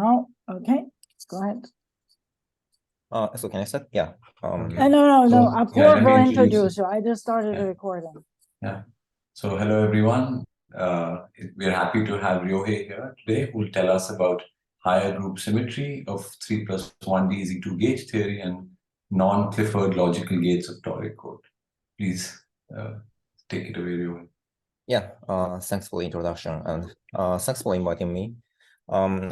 now. Okay, go ahead. So can I start? Yeah. No, Apoorv will introduce you. I just started the recording. Yeah. So hello, everyone. We're happy to have Ryohei here today, who will tell us about higher group symmetry of 3+1 DZ2 gauge theory and non-Clifford logical gates of toric code. Please take it away, Ryohei. Yeah, thanks for the introduction and thanks for inviting me.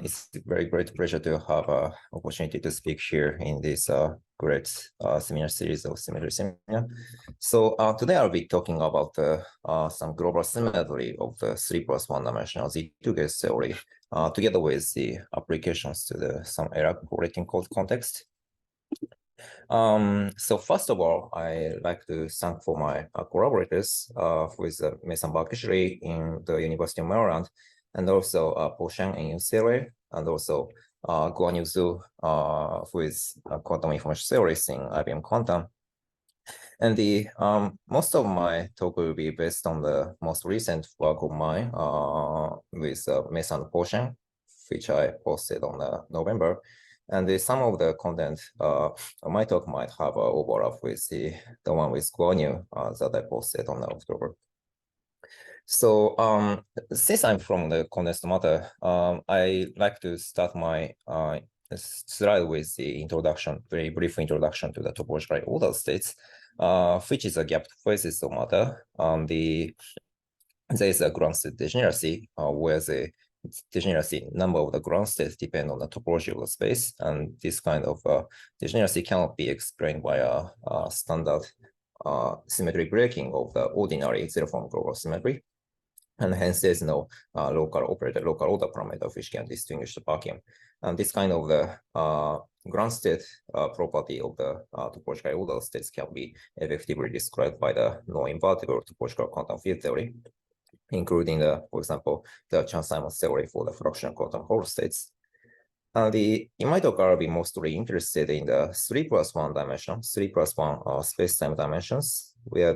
It's a very great pleasure to have an opportunity to speak here in this great seminar series of Symmetry seminar. So today I'll be talking about some global symmetry of the 3+1 dimensional Z2 gauge theory together with the applications to some error correcting code context. So first of all, I like to thank for my collaborators with Mason Bakishri in the University of Maryland, and also Paul Sheng in UCLA, and also Guanyu Zhu with quantum information theories in IBM Quantum. And the most of my talk will be based on the most recent work of mine with Mason and Paul Sheng, which I posted on November. And some of the content my talk might have an overlap with the one with Guanyu that I posted on October. So since I'm from the condensed matter, I like to start my slide with the introduction, very brief introduction to the topological order states, which is a gapped phases of matter. There is a ground state degeneracy where the degeneracy number of the ground states depend on the topology of the space, and this kind of degeneracy cannot be explained by a standard symmetry breaking of the ordinary zero-form global symmetry. And hence, there's no local operator, local order parameter which can distinguish the vacuum. And this kind of the ground state property of the topological order states can be effectively described by the non-invertible topological quantum field theory, including for example, the Chern-Simons theory for the fractional quantum Hall states. In my talk, I'll be mostly interested in the 3+1 dimension, 3+1 space-time dimensions, where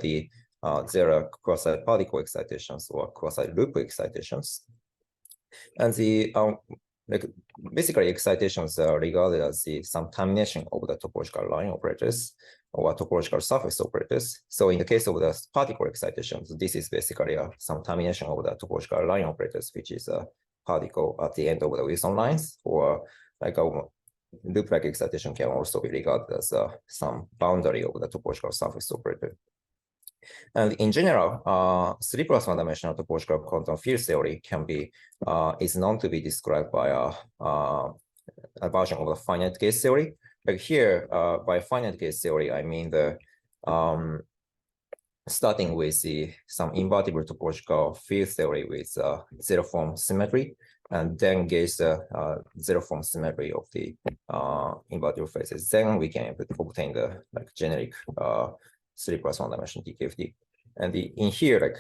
there are quasi-particle excitations or quasi-loop excitations. And basically excitations are regarded as some termination of the topological line operators or topological surface operators. So in the case of the particle excitations, this is basically some termination of the topological line operators, which is a particle at the end of the Wilson lines, or like a loop-like excitation can also be regarded as some boundary of the topological surface operator. And in general, 3+1 dimensional topological quantum field theory is known to be described by a version of the finite case theory. Like here, by finite case theory, I mean starting with some invertible topological field theory with zero-form symmetry, and then gauge the zero-form symmetry of the invertible phases. Then we can obtain the generic 3+1 dimension DKFT. And in here,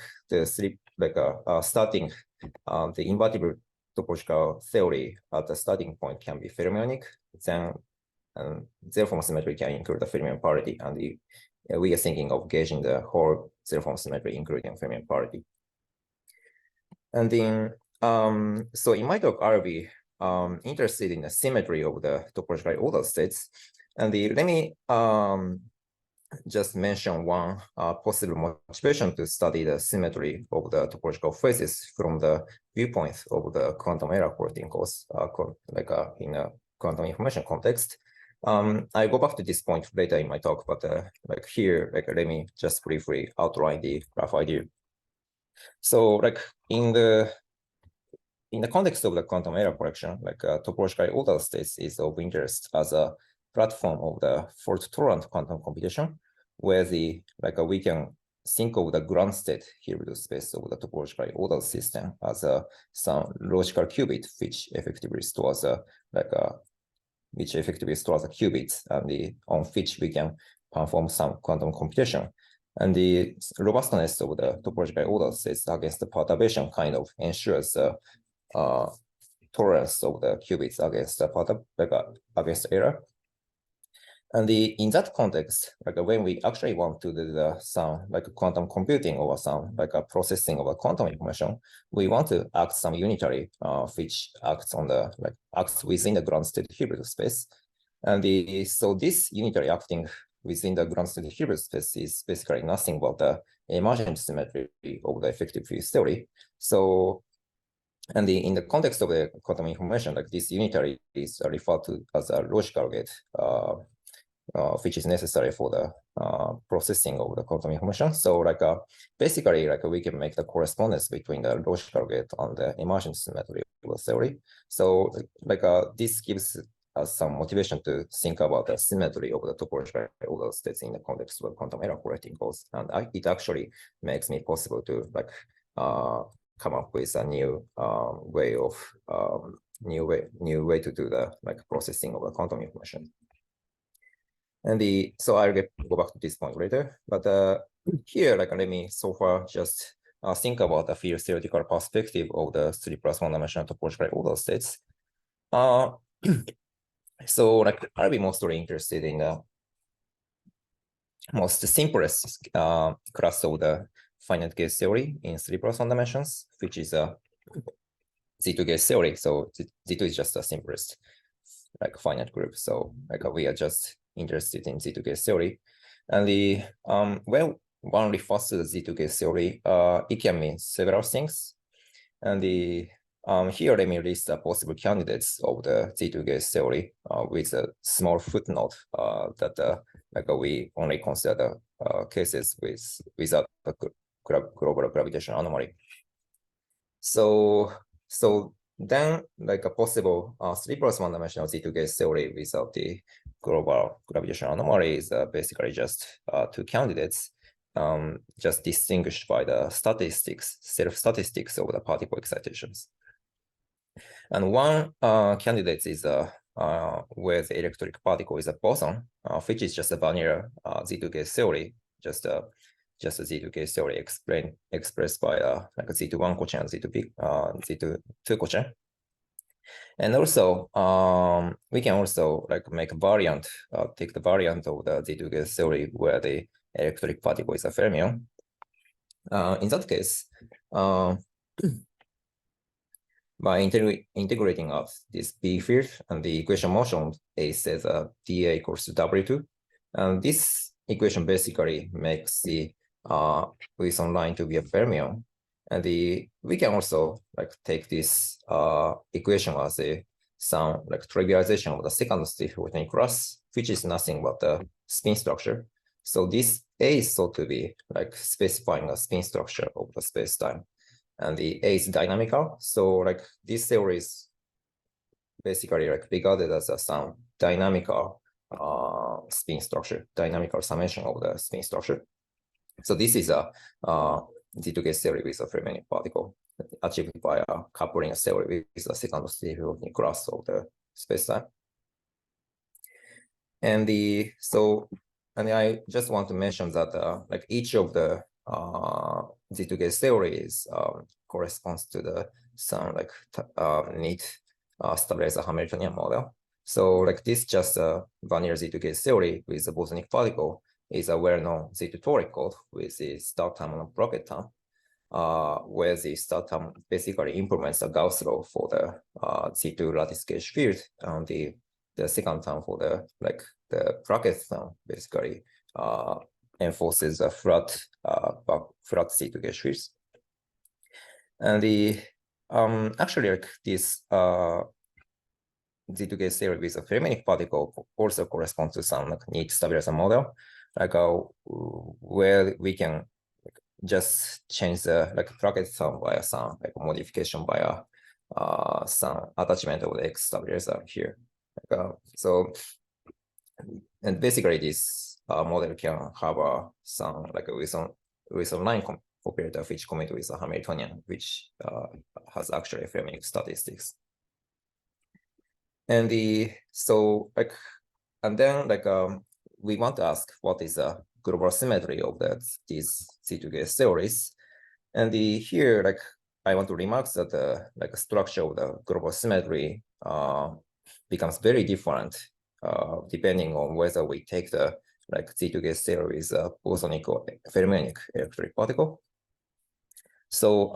starting the invertible topological theory at the starting point can be fermionic. Then zero-form symmetry can include the fermion parity, and we are thinking of gauging the whole zero-form symmetry, including fermion parity. And then, so in my talk, I'll be interested in the symmetry of the topological order states. And let me just mention one possible motivation to study the symmetry of the topological phases from the viewpoint of the quantum error correcting course, in a quantum information context. I go back to this point later in my talk, but here, let me just briefly outline the rough idea. So, in the context of the quantum error correction, topological order states is of interest as a platform of the fault-tolerant quantum computation, where we can think of the ground state here with the space of the topological order system as some logical qubit, which effectively stores a qubits, and on which we can perform some quantum computation. And the robustness of the topological order states against the perturbation kind of ensures tolerance of the qubits against the against error. And in that context, like when we actually want to do some like quantum computing or some like a processing of a quantum information, we want to act some unitary, which acts on the acts within the ground state Hilbert space. And so this unitary acting within the ground state Hilbert space is basically nothing but the emergent symmetry of the effective field theory. So, and in the context of the quantum information, like this unitary is referred to as a logical gate, which is necessary for the processing of the quantum information. So basically we can make the correspondence between the logical gate and the emergent symmetry of the theory. So this gives us some motivation to think about the symmetry of the topological order states in the context of quantum error correcting codes. And it actually makes me possible to come up with a new way of new way to do the processing of the quantum information. And so I'll go back to this point later. But here, let me so far just think about the field theoretical perspective of the 3+1 dimensional topological order states. So I'll be mostly interested in the most simplest class of the finite gauge theory in 3+1 dimensions, which is a Z2 gauge theory. So Z2 is just the simplest finite group. So we are just interested in Z2 gauge theory. And well, one refers to the Z2 gauge theory, it can mean several things. And here let me list the possible candidates of the Z2 gauge theory with a small footnote that we only consider cases without a global gravitational anomaly. So then a possible 3+1 dimensional Z2 gauge theory without the global gravitational anomaly is basically just two candidates, just distinguished by the self-statistics of the particle excitations. And one candidate is where the electric particle is a boson, which is just a vanilla Z2 gauge theory, just a Z2 gauge theory expressed by Z2 quotient and Z2 quotient. And also, we can also make a variant, take the variant of the Z2 gauge theory where the electric particle is a fermion. In that case, by integrating of this B field and the equation motion, A says dA equals to W2. And this equation basically makes the Wilson line to be a fermion. And we can also take this equation as some trivialization of the second Stephen class, which is nothing but the spin structure. So this A is thought to be specifying a spin structure of the space-time. And the A is dynamical. So this theory is basically regarded as some dynamical spin structure, dynamical summation of the spin structure. So this is a Z2 gauge theory with a fermionic particle achieved by a coupling theory with the second Stephen class of the spacetime. And I just want to mention that each of the Z2 gauge theories corresponds to some neat stabilizer Hamiltonian model. So this just a vanilla Z2 gauge theory with a bosonic particle is a well-known Z2 toric code with the start term and bracket term, where the start term basically implements a Gauss law for the Z2 lattice gauge field, and the second term for the bracket term basically enforces a flat Z2 gauge fields. And actually this Z2 gauge theory with a fermionic particle also corresponds to some neat stabilizer model, where we can just change the bracket term via some modification via some attachment of the X stabilizer here. So, and basically this model can have some Wilson line operator which commute with a Hamiltonian, which has actually fermionic statistics. And then we want to ask what is the global symmetry of these Z2 gauge theories. And here I want to remark that the structure of the global symmetry becomes very different depending on whether we take the like Z2 gauge theory is a bosonic or fermionic electric particle. So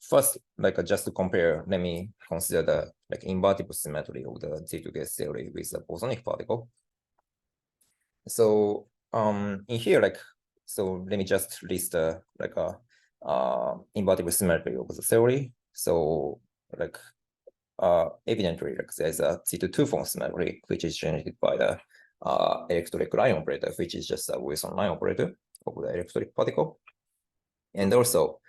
first, like just to compare, let me consider the like invertible symmetry of the Z2 gauge theory with a bosonic particle. So in here, like, so let me just list like a invertible symmetry of the theory. So like evidently, like there's a Z2 two-form symmetry, which is generated by the electric line operator, which is just a Wilson line operator of the electric particle. And also,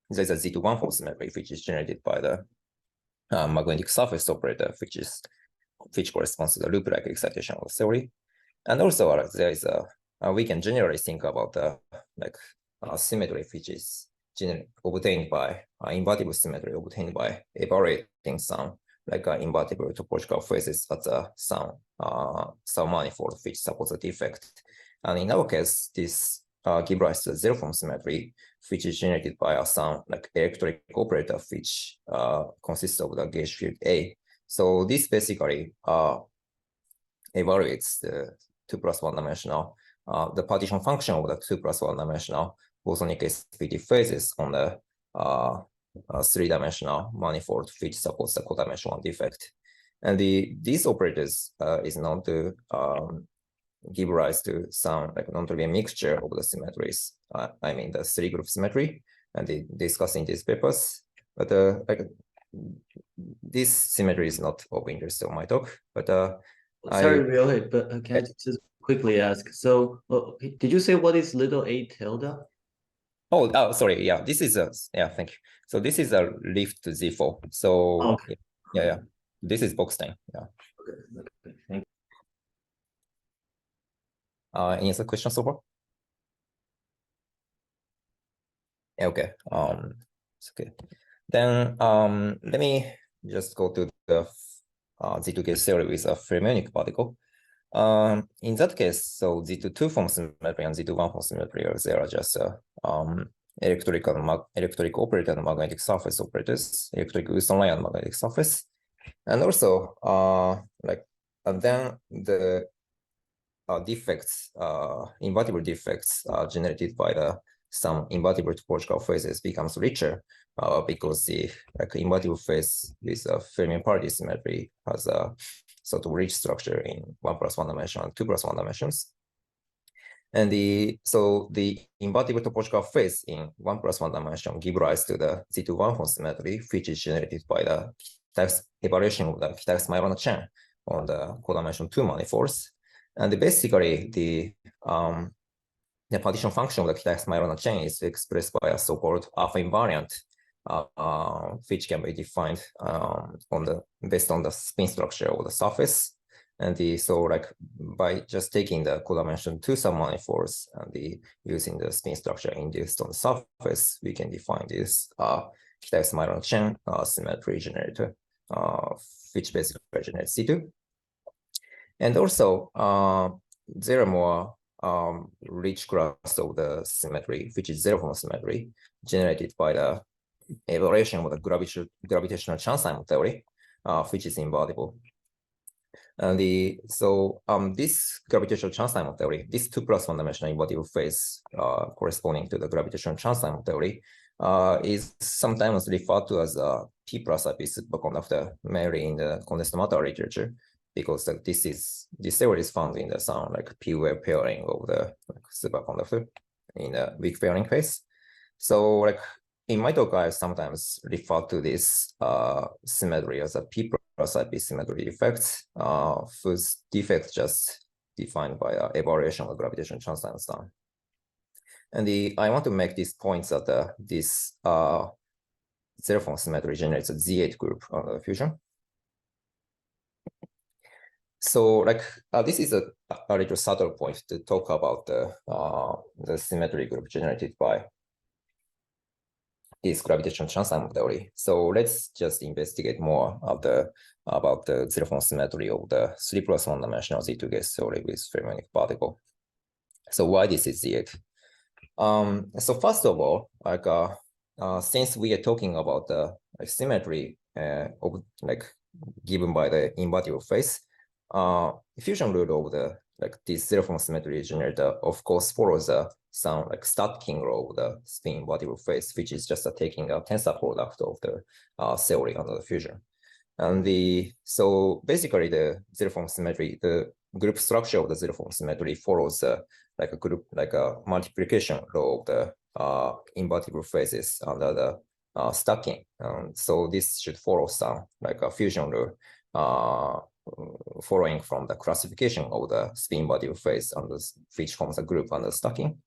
there's a Z2 one-form symmetry, which is generated by the magnetic surface operator, which corresponds to the loop-like excitation of the theory. And also, there is we can generally think about the like symmetry, which is obtained by invertible symmetry obtained by evaluating some like invertible topological phases at the some manifold which supports a defect. And in our case, this gives rise to a zero-form symmetry, which is generated by some like electric operator, which consists of the gauge field A. So this basically evaluates the 2+1 dimensional, the partition function of the 2+1 dimensional bosonic SPD phases on the 3-dimensional manifold, which supports the codimension defect. And these operators is known to give rise to some like non-trivial mixture of the symmetries. I mean the 3-group symmetry, and they discuss in these papers. But like this symmetry is not of interest of my talk. But sorry, Ryohei, but can I just quickly ask? So, did you say what is little a tilde? Oh, sorry. Yeah, this is thank you. So this is a lift to Z4. So okay. Yeah. This is Boxstein. Yeah. Okay. Thank you. Any other questions so far? Yeah, okay. It's okay. Then let me just go to the Z2 gauge theory with a fermionic particle. In that case, so Z2 two-form symmetry and Z2 one-form symmetry, they are just electric operator and magnetic surface operators, electric Wilson line and magnetic surface. And also, and then the defects, invertible defects generated by some invertible topological phases becomes richer because the like invertible phase with a fermion parity symmetry has a sort of rich structure in 1+1 dimension and 2+1 dimensions. And so the invertible topological phase in 1+1 dimension give rise to the Z2 one-form symmetry, which is generated by the evaluation of the Kitaex-Majorana chain on the codimension 2 manifolds. And basically, the partition function of the Kitaex-Majorana chain is expressed by a so-called alpha invariant, which can be defined based on the spin structure of the surface. And so like by just taking the codimension 2 submanifolds and using the spin structure induced on the surface, we can define this Kitaex-Majorana chain symmetry generator, which basically generates C2. And also, there are more rich class of the symmetry, which is zero-form symmetry, generated by the evaluation of the gravitational chance-time theory, which is invertible. And this gravitational chance-time theory, this 2+1 dimensional invertible phase corresponding to the gravitational chance-time theory, is sometimes referred to as a P plus IP superconductor, mainly in the condensed matter literature, because this theory is found in the some like P-wave pairing of the superconductor in the weak pairing phase. So like in my talk, I sometimes refer to this symmetry as a P plus IP symmetry effect, whose defect just defined by evaluation of gravitational chance-time sum. And I want to make these points that this zero-form symmetry generates a Z8 group on the fusion. So like this is a little subtle point to talk about the symmetry group generated by this gravitational chance-time theory. So let's just investigate more of about the zero-form symmetry of the 3+1 dimensional Z2 gauge theory with fermionic particle. So why this is Z8? So first of all, like since we are talking about the symmetry of like given by the invertible phase. Fusion rule of the this zero-form symmetry generator, of course, follows some stacking law of the spin invertible phase, which is just taking a tensor product of the theory under the fusion. And so basically the zero-form symmetry, the group structure of the zero-form symmetry follows a multiplication law of the invertible phases under the stacking. So this should follow some a fusion rule following from the classification of the spin invertible phase under which forms a group under stacking.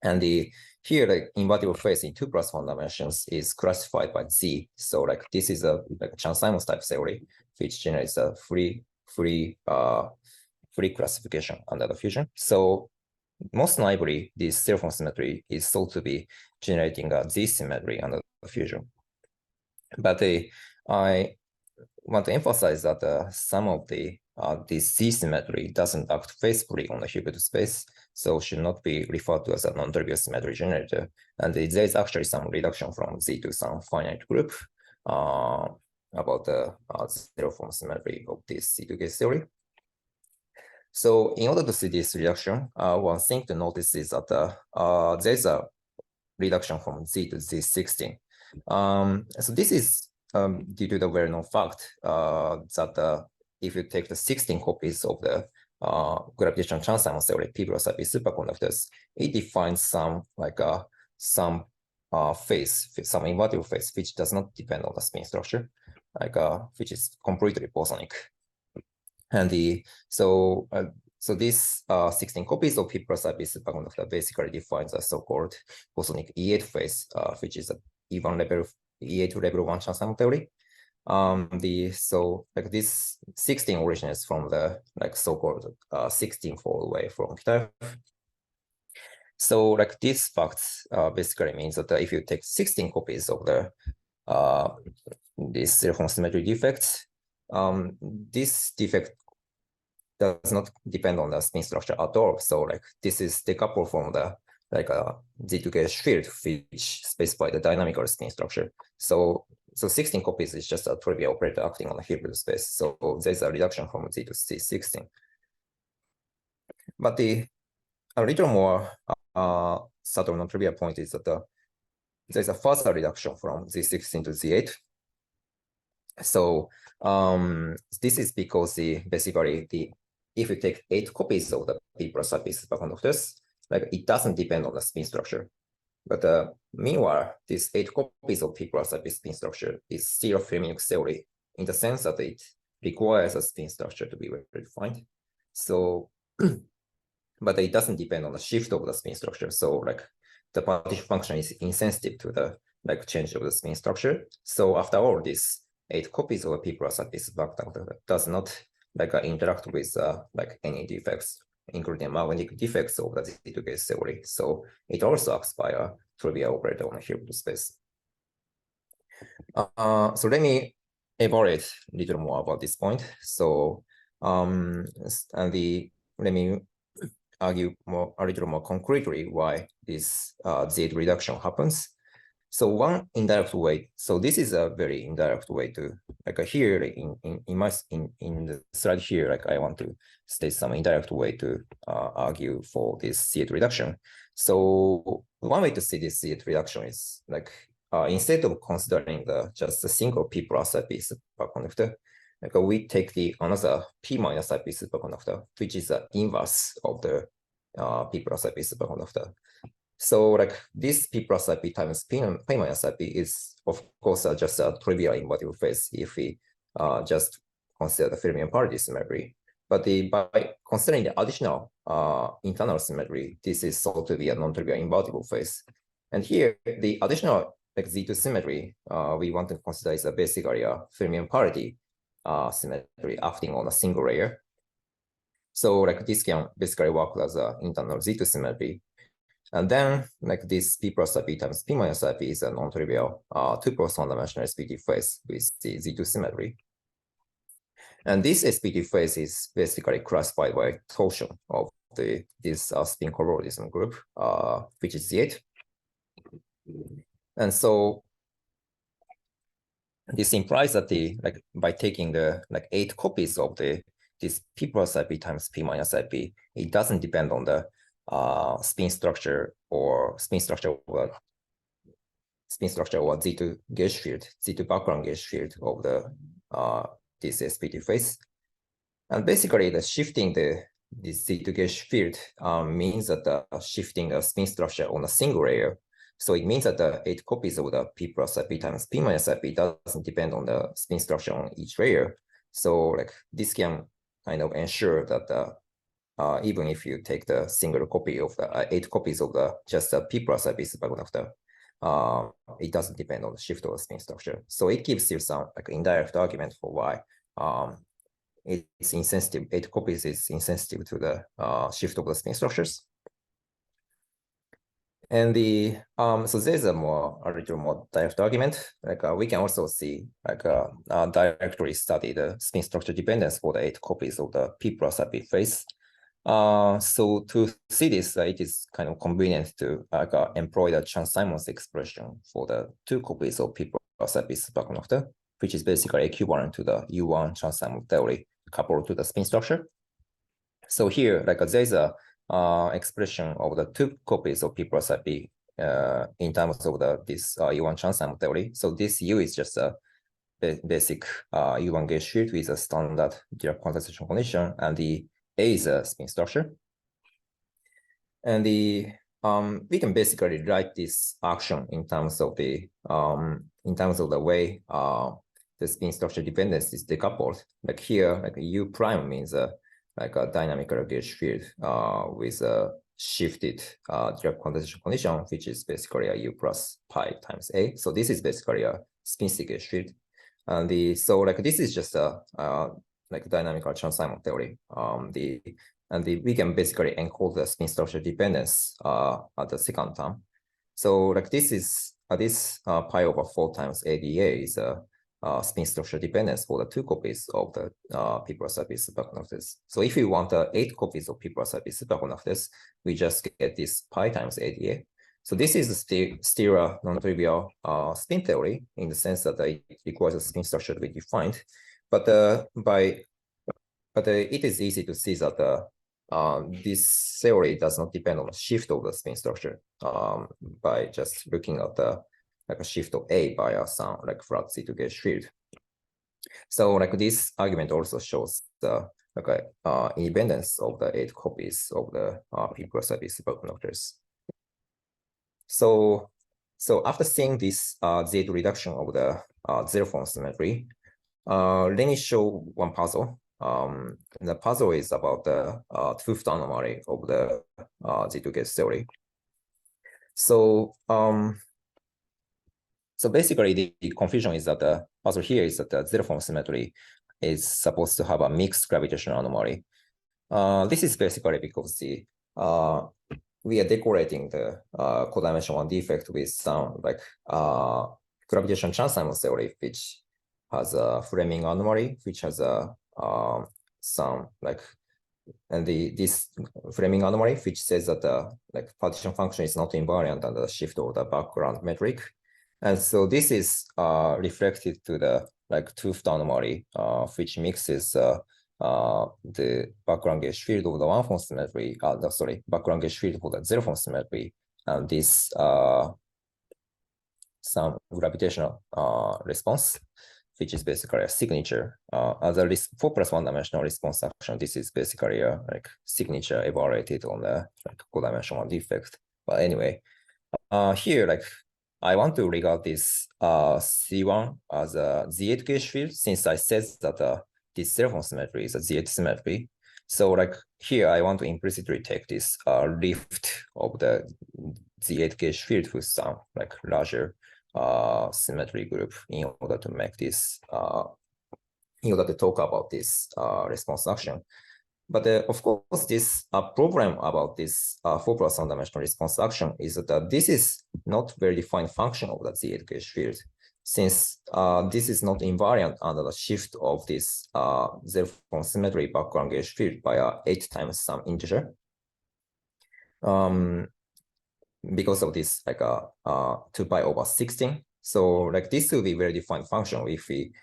And here the invertible phase in 2+1 dimensions is classified by Z. So this is a Chern-Simons type theory, which generates a free classification under the fusion. So most naively, this zero-form symmetry is thought to be generating a Z symmetry under the fusion. But I want to emphasize that some of this Z symmetry doesn't act faithfully on the Hilbert space, so should not be referred to as a non-trivial symmetry generator. And there is actually some reduction from Z to some finite group about the zero-form symmetry of this Z2K theory. So in order to see this reduction, one thing to notice is that there's a reduction from Z to Z16. So this is due to the well-known fact that if you take the 16 copies of the gravitational Chern-Simons theory, P plus IP superconductors, it defines some phase, some invertible phase, which does not depend on the spin structure, which is completely bosonic. And so this 16 copies of P plus IP superconductor basically defines a so-called bosonic E8 phase, which is an even level E8 to level 1 Chern-Simons theory. So this 16 originates from the so-called 16-fold wave from Kita. So this fact basically means that if you take 16 copies of the this zero-form symmetry defect, this defect does not depend on the spin structure at all. So this is decoupled from the Z2K field, which specify the dynamical spin structure. So 16 copies is just a trivial operator acting on the Hilbert space. So there's a reduction from Z to Z16. But a little more subtle non-trivial point is that there's a further reduction from Z16 to Z8. So this is because basically if you take 8 copies of the P plus IP superconductors, it doesn't depend on the spin structure. But meanwhile, these 8 copies of P plus IP spin structure is still a Fermi theory in the sense that it requires a spin structure to be well defined. So, but it doesn't depend on the shift of the spin structure. So the partition function is insensitive to the change of the spin structure. So after all, these 8 copies of the P plus IP superconductor does not interact with any defects, including magnetic defects of the Z2K theory. So it also acts by a trivial operator on a Hilbert space. So let me elaborate a little more about this point. So let me argue a little more concretely why this Z reduction happens. So one indirect way, so this is a very indirect way to here in the slide here, I want to state some indirect way to argue for this Z reduction. So one way to see this Z reduction is instead of considering just a single P plus IP superconductor, we take another P minus IP superconductor, which is the inverse of the P plus IP superconductor. So this P plus IP times P minus IP is of course just a trivial invertible phase if we just consider the Fermion parity symmetry. But by considering the additional internal symmetry, this is thought to be a non-trivial invertible phase. And here the additional Z2 symmetry we want to consider is basically a Fermion parity symmetry acting on a single layer. So this can basically work as an internal Z2 symmetry. And then this P plus IP times P minus IP is a non-trivial 2+1 dimensional SPT phase with the Z2 symmetry. And this SPT phase is basically classified by torsion of this spin colorism group, which is Z8. And so this implies that by taking the 8 copies of this p plus ip times p minus ip, it doesn't depend on the spin structure or Z2 gauge field, Z2 background gauge field of this SPT phase. And basically, the shifting this Z2 gauge field means that shifting a spin structure on a single layer. So it means that the 8 copies of the p plus ip times p minus ip doesn't depend on the spin structure on each layer. So this can kind of ensure that even if you take the single copy of the 8 copies of just the p plus ip superconductor, it doesn't depend on the shift of the spin structure. So it gives you some indirect argument for why it's insensitive. 8 copies is insensitive to the shift of the spin structures. And so there's a little more direct argument. We can also see directly study the spin structure dependence for the 8 copies of the p plus ip phase. So to see this, it is kind of convenient to employ the Chern-Simons expression for the 2 copies of p plus ip superconductor, which is basically equivalent to the U1 Chern-Simons theory coupled to the spin structure. So here, there's a expression of the 2 copies of p plus ip in terms of this U1 Chern-Simons theory. So this U is just a basic U1 gauge field with a standard Dirac quantization condition, and the A is a spin structure. And we can basically write this action in terms of the way the spin structure dependence is decoupled. Here, U prime means a dynamical gauge field with a shifted Dirac quantization condition, which is basically a U plus pi times A. So this is basically a spin-stick gauge field. And so this is just a dynamical Chern-Simons theory. We can basically encode the spin structure dependence at the second term. So this pi over 4 times ADA is a spin structure dependence for the 2 copies of the p plus ip superconductors. So if you want 8 copies of p plus ip superconductors, we just get this pi times ADA. So this is still a non-trivial spin theory in the sense that it requires a spin structure to be defined. But it is easy to see that this theory does not depend on the shift of the spin structure by just looking at the a shift of A by some flat Z2 gauge field. So this argument also shows the independence of the 8 copies of the p plus ip superconductors. So after seeing this Z2 reduction of the zero-form symmetry, let me show one puzzle. The puzzle is about the 5th anomaly of the Z2 gauge theory. So basically, the confusion is that the puzzle here is that the zero-form symmetry is supposed to have a mixed gravitational anomaly. This is basically because we are decorating the codimension 1 defect with some gravitational Chern-Simons theory, which has a Fleming anomaly, which has this Fleming anomaly, which says that the partition function is not invariant under the shift of the background metric. And so this is reflected to the 2th anomaly, which mixes the background gauge field of the 1-form symmetry, background gauge field for the 0-form symmetry, and this some gravitational response, which is basically a signature. As a 4+1 dimensional response action, this is basically a signature evaluated on the codimension 1 defect. But anyway, here I want to regard this C1 as a Z8 gauge field, since I said that this zero-form symmetry is a Z8 symmetry. So here I want to implicitly take this lift of the Z8 gauge field with some larger symmetry group in order to make this, in order to talk about this response action. But of course, this problem about this 4+1 dimensional response action is that this is not very defined function of the Z8 gauge field, since this is not invariant under the shift of this zero-form symmetry background gauge field by 8 times some integer. Because of this 2 pi over 16. So like this will be very defined function if we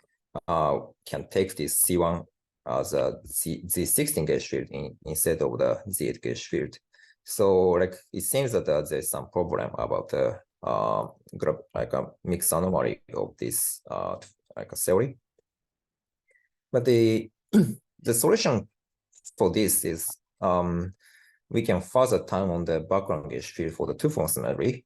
can take this C1 as a Z16 gauge field instead of the Z8 gauge field. So like it seems that there's some problem about the like a mixed anomaly of this like a theory. But the solution for this is we can further turn on the background gauge field for the two-form symmetry,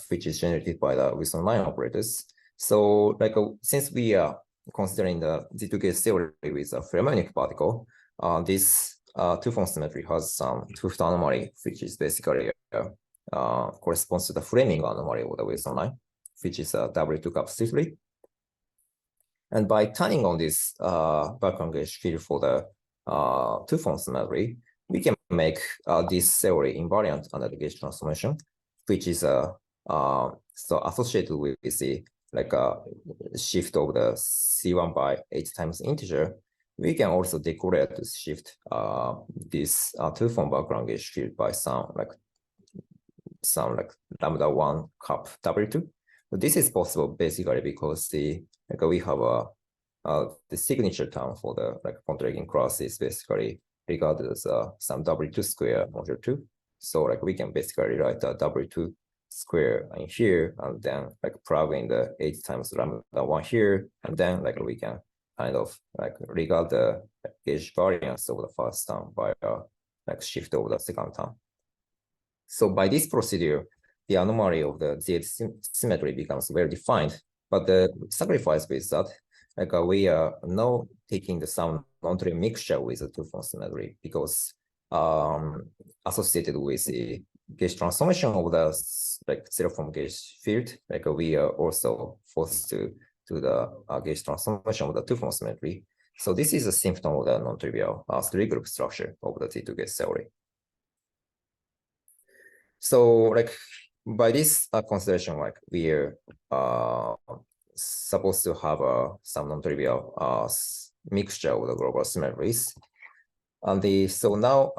which is generated by the Wilson line operators. So like since we are considering the Z2 gauge theory with a fermionic particle, this two-form symmetry has some tooth anomaly, which is basically corresponds to the framing anomaly of the Wilson line, which is a W2 cup C3. And by turning on this background gauge field for the two-form symmetry, we can make this theory invariant under the gauge transformation, which is so associated with the like a shift of the C1 by 8 times integer. We can also decorate this shift this two-form background gauge field by some like lambda 1 cup W2. But this is possible basically because we have the signature term for the like contracting class is basically regarded as some W2 square module 2. So like we can basically write a W2 square in here and then like plug in the 8 times lambda 1 here, and then like we can kind of like regard the gauge variance of the first term by like shift of the second term. So by this procedure, the anomaly of the Z8 symmetry becomes well defined. But the sacrifice with that, like we are now taking the some non-trivial mixture with the two-form symmetry because associated with the gauge transformation of the like zero-form gauge field, like we are also forced to do the gauge transformation of the two-form symmetry. So this is a symptom of the non-trivial three-group structure of the T2 gauge theory. So like by this consideration, like we are supposed to have some non-trivial mixture of the global symmetries. And so now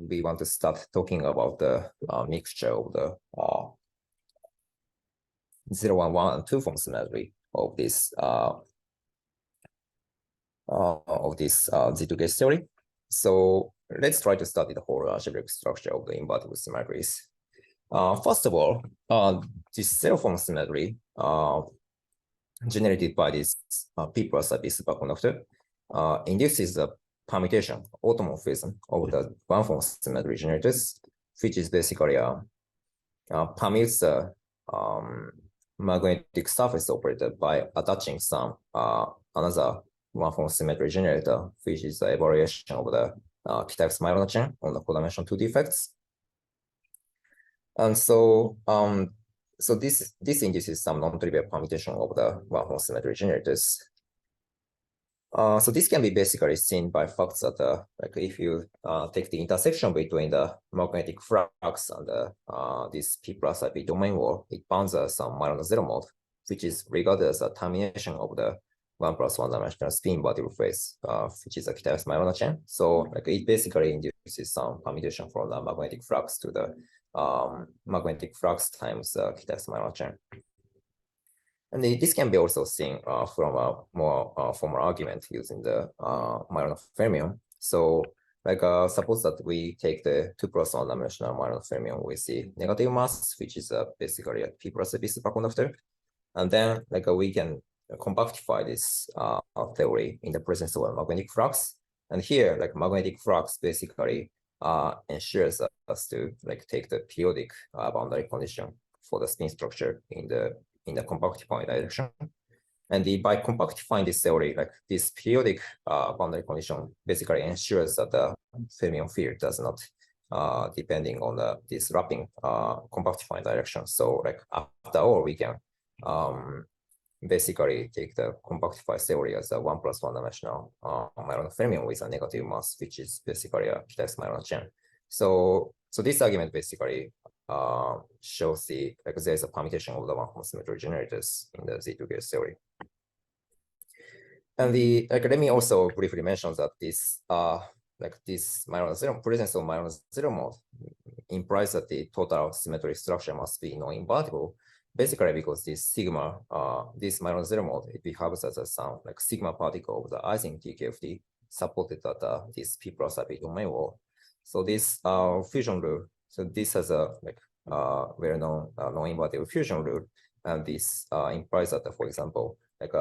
we want to start talking about the mixture of the 0, 1, 1 and 2 form symmetry of this Z2 gauge theory. So let's try to study the whole algebraic structure of the invertible symmetries. First of all, this zero form symmetry generated by this P plus B superconductor induces the permutation, automorphism of the one form symmetry generators, which is basically permutes the magnetic surface operator by attaching some another one form symmetry generator, which is the evaluation of the Kita-X-Majorana chain on the codimension 2 defects. And so so this induces some non-trivial permutation of the one form symmetry generators. So this can be basically seen by facts that like if you take the intersection between the magnetic flux and this P plus IP domain wall, it bounds some Majorana zero mode, which is regarded as a termination of the 1 plus 1 dimensional spin invertible phase, which is a Kita-X-Majorana chain. So like it basically induces some permutation from the magnetic flux to the magnetic flux times Kita-X-Majorana chain. And this can be also seen from a more formal argument using the Majorana fermion. So like suppose that we take the 2 plus 1 dimensional Majorana fermion with the negative mass, which is basically a P plus B superconductor. And then like we can compactify this theory in the presence of a magnetic flux. And here, like magnetic flux basically ensures us to like take the periodic boundary condition for the spin structure in the compactifying direction. And by compactifying this theory, like this periodic boundary condition basically ensures that the fermion field does not depending on this wrapping compactifying direction. So like after all, we can basically take the compactified theory as a 1 plus 1 dimensional Majorana fermion with a negative mass, which is basically a Kita-X-Majorana chain. So this argument basically shows the like there's a permutation of the one form symmetry generators in the Z2 gauge theory. And like let me also briefly mention that this like this Majorana zero presence of Majorana zero mode implies that the total symmetric structure must be non-invertible. basically because this sigma, this minus zero mode, it behaves as a some like sigma particle of the Ising TKFT supported at this P plus IP domain wall. So this fusion rule, so this has a like well-known non-invertible fusion rule, and this implies that, for example, like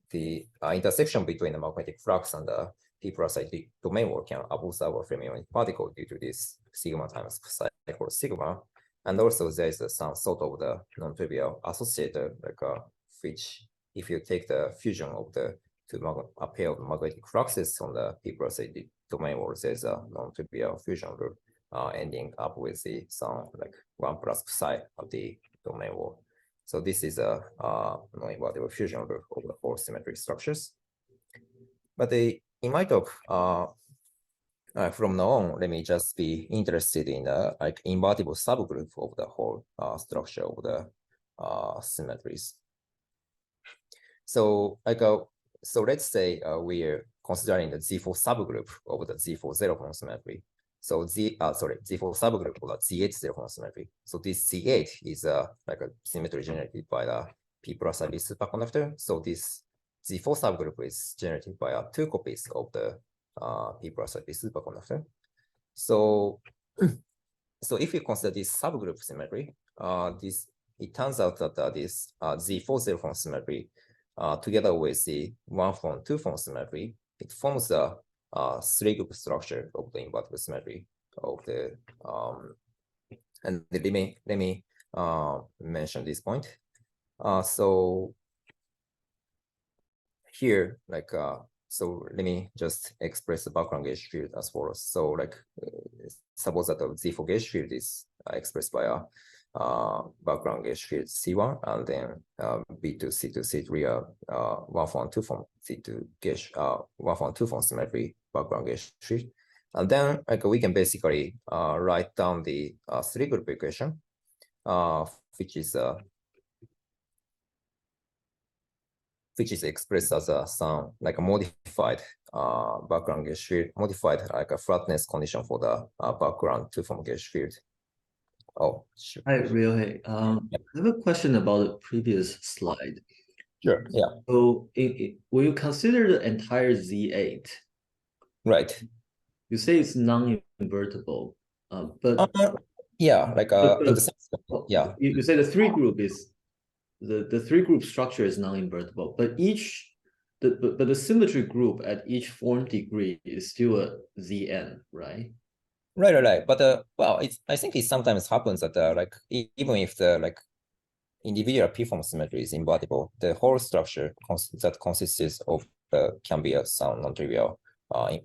the intersection between the magnetic flux and the P plus IP domain wall can observe a fermionic particle due to this sigma times psi equals sigma. And also there is some sort of the non-trivial associator, like which if you take the fusion of the two pair of magnetic fluxes on the P plus IP domain wall, there's a non-trivial fusion rule ending up with the some like 1 plus psi of the domain wall. So this is a non-invertible fusion rule of the whole symmetry structures. But in my talk, from now on, let me just be interested in the like invertible subgroup of the whole structure of the symmetries. So like so let's say we're considering the Z4 subgroup of the Z4 zero form symmetry. So Z4 subgroup of the Z8 zero form symmetry. So this Z8 is like a symmetry generated by the P plus IP superconductor. So this Z4 subgroup is generated by two copies of the P plus IP superconductor. So, so if you consider this subgroup symmetry, it turns out that this Z4 zero form symmetry, together with the 1 form 2 form symmetry, it forms the three group structure of the invertible symmetry of the and let me mention this point. So here, like so let me just express the background gauge field as follows. So like suppose that the Z4 gauge field is expressed by a background gauge field C1, and then B2, C2, C3 are 1 form 2 form C2 gauge 1 form 2 form symmetry background gauge field. And then like we can basically write down the three group equation, which is expressed as some like a modified background gauge field, modified like a flatness condition for the background 2 form gauge field. Oh, sure. Hi, Ryohei. I have a question about the previous slide. Sure. Yeah. So, will you consider the entire Z8? Right. You say it's non-invertible, but yeah, like in the sense, yeah. You say the three group is the three group structure is non-invertible, but the symmetry group at each form degree is still a Zn, right? Right. But well, I think it sometimes happens that like even if the like individual p-form symmetry is invertible, the whole structure that consists of can be some non-trivial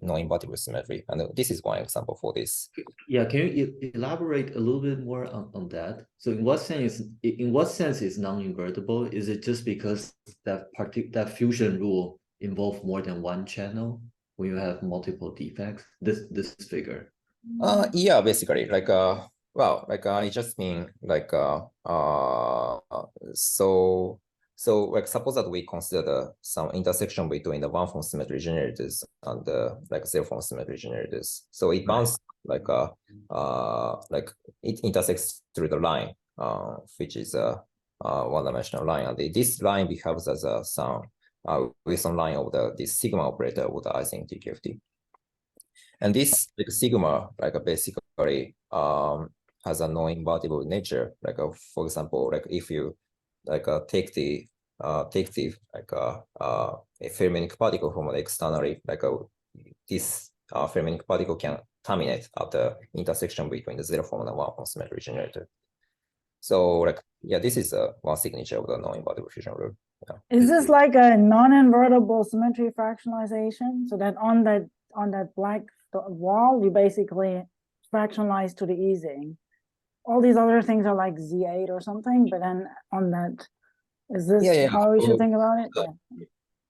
non-invertible symmetry, and this is one example for this. Yeah, can you elaborate a little bit more on that? So in what sense is non-invertible? Is it just because that fusion rule involve more than one channel when you have multiple defects? This figure. Yeah, basically, like well, like I just mean like so like suppose that we consider some intersection between the 1 form symmetry generators and the like 0 form symmetry generators. So it bounces like it intersects through the line, which is a one-dimensional line, and this line behaves as some Wilson line of this sigma operator with the Ising TKFT. And this like sigma like basically has a non-invertible nature. Like for example, like if you like take the like a fermionic particle from externally, like this fermionic particle can terminate at the intersection between the 0 form and 1 form symmetry generator. So like yeah, this is one signature of the non-invertible fusion rule. Yeah. Is this like a non-invertible symmetry fractionalization? So that on that black wall, you basically fractionalize to the Ising. All these other things are like Z8 or something, but then on that, is this how we should think about it?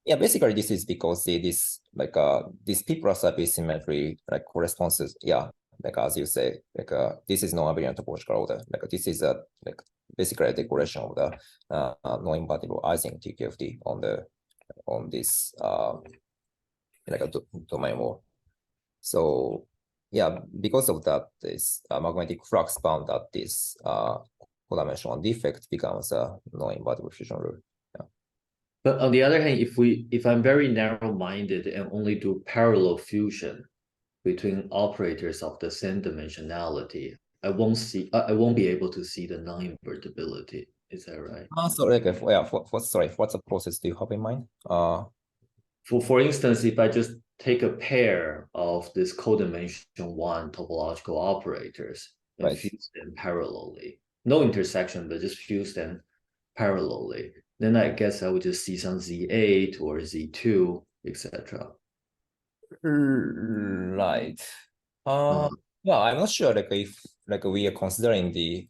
Yeah, basically this is because this like this P plus IP symmetry like corresponds to like as you say, like this is non-abelian topological order. Like this is like basically a decoration of the non-invertible Ising TKFT on this like a domain wall. So yeah, because of that, this magnetic flux bound at this codimension 1 defect becomes a non-invertible fusion rule. But on the other hand, if I'm very narrow-minded and only do parallel fusion between operators of the same dimensionality, I won't be able to see the non-invertibility. Is that right? So like, what's the process do you have in mind? For instance, if I just take a pair of this codimension 1 topological operators and fuse them parallelly, no intersection, but just fuse them parallelly, then I guess I would just see some Z8 or Z2, etc. Right. Well, I'm not sure if we are considering the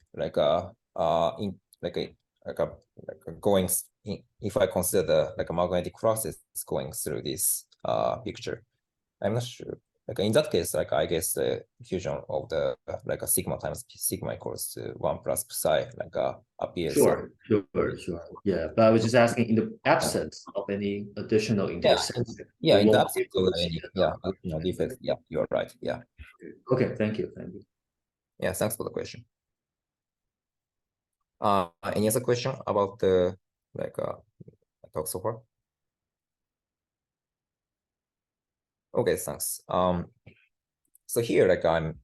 going if I consider the magnetic process going through this picture. I'm not sure. In that case, I guess the fusion of the a sigma times sigma equals to 1 plus psi appears. Sure. Yeah, but I was just asking in the absence of any additional intersection. Yeah, in the absence of any additional defects. Yeah, you're right. Yeah. Okay, thank you. Yeah, thanks for the question. Any other question about the talk so far? Okay, thanks. So here, I'm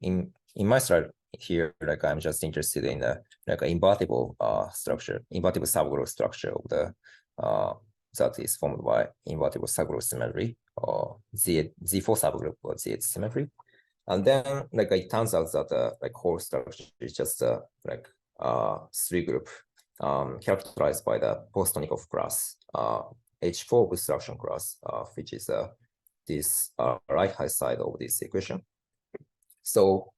in my slide here, I'm just interested in the invertible structure, invertible subgroup structure of the that is formed by invertible subgroup symmetry or Z4 subgroup or Z8 symmetry. And then it turns out that whole structure is just three group characterized by the Postonikov class, H4 obstruction class, which is this right hand side of this equation. So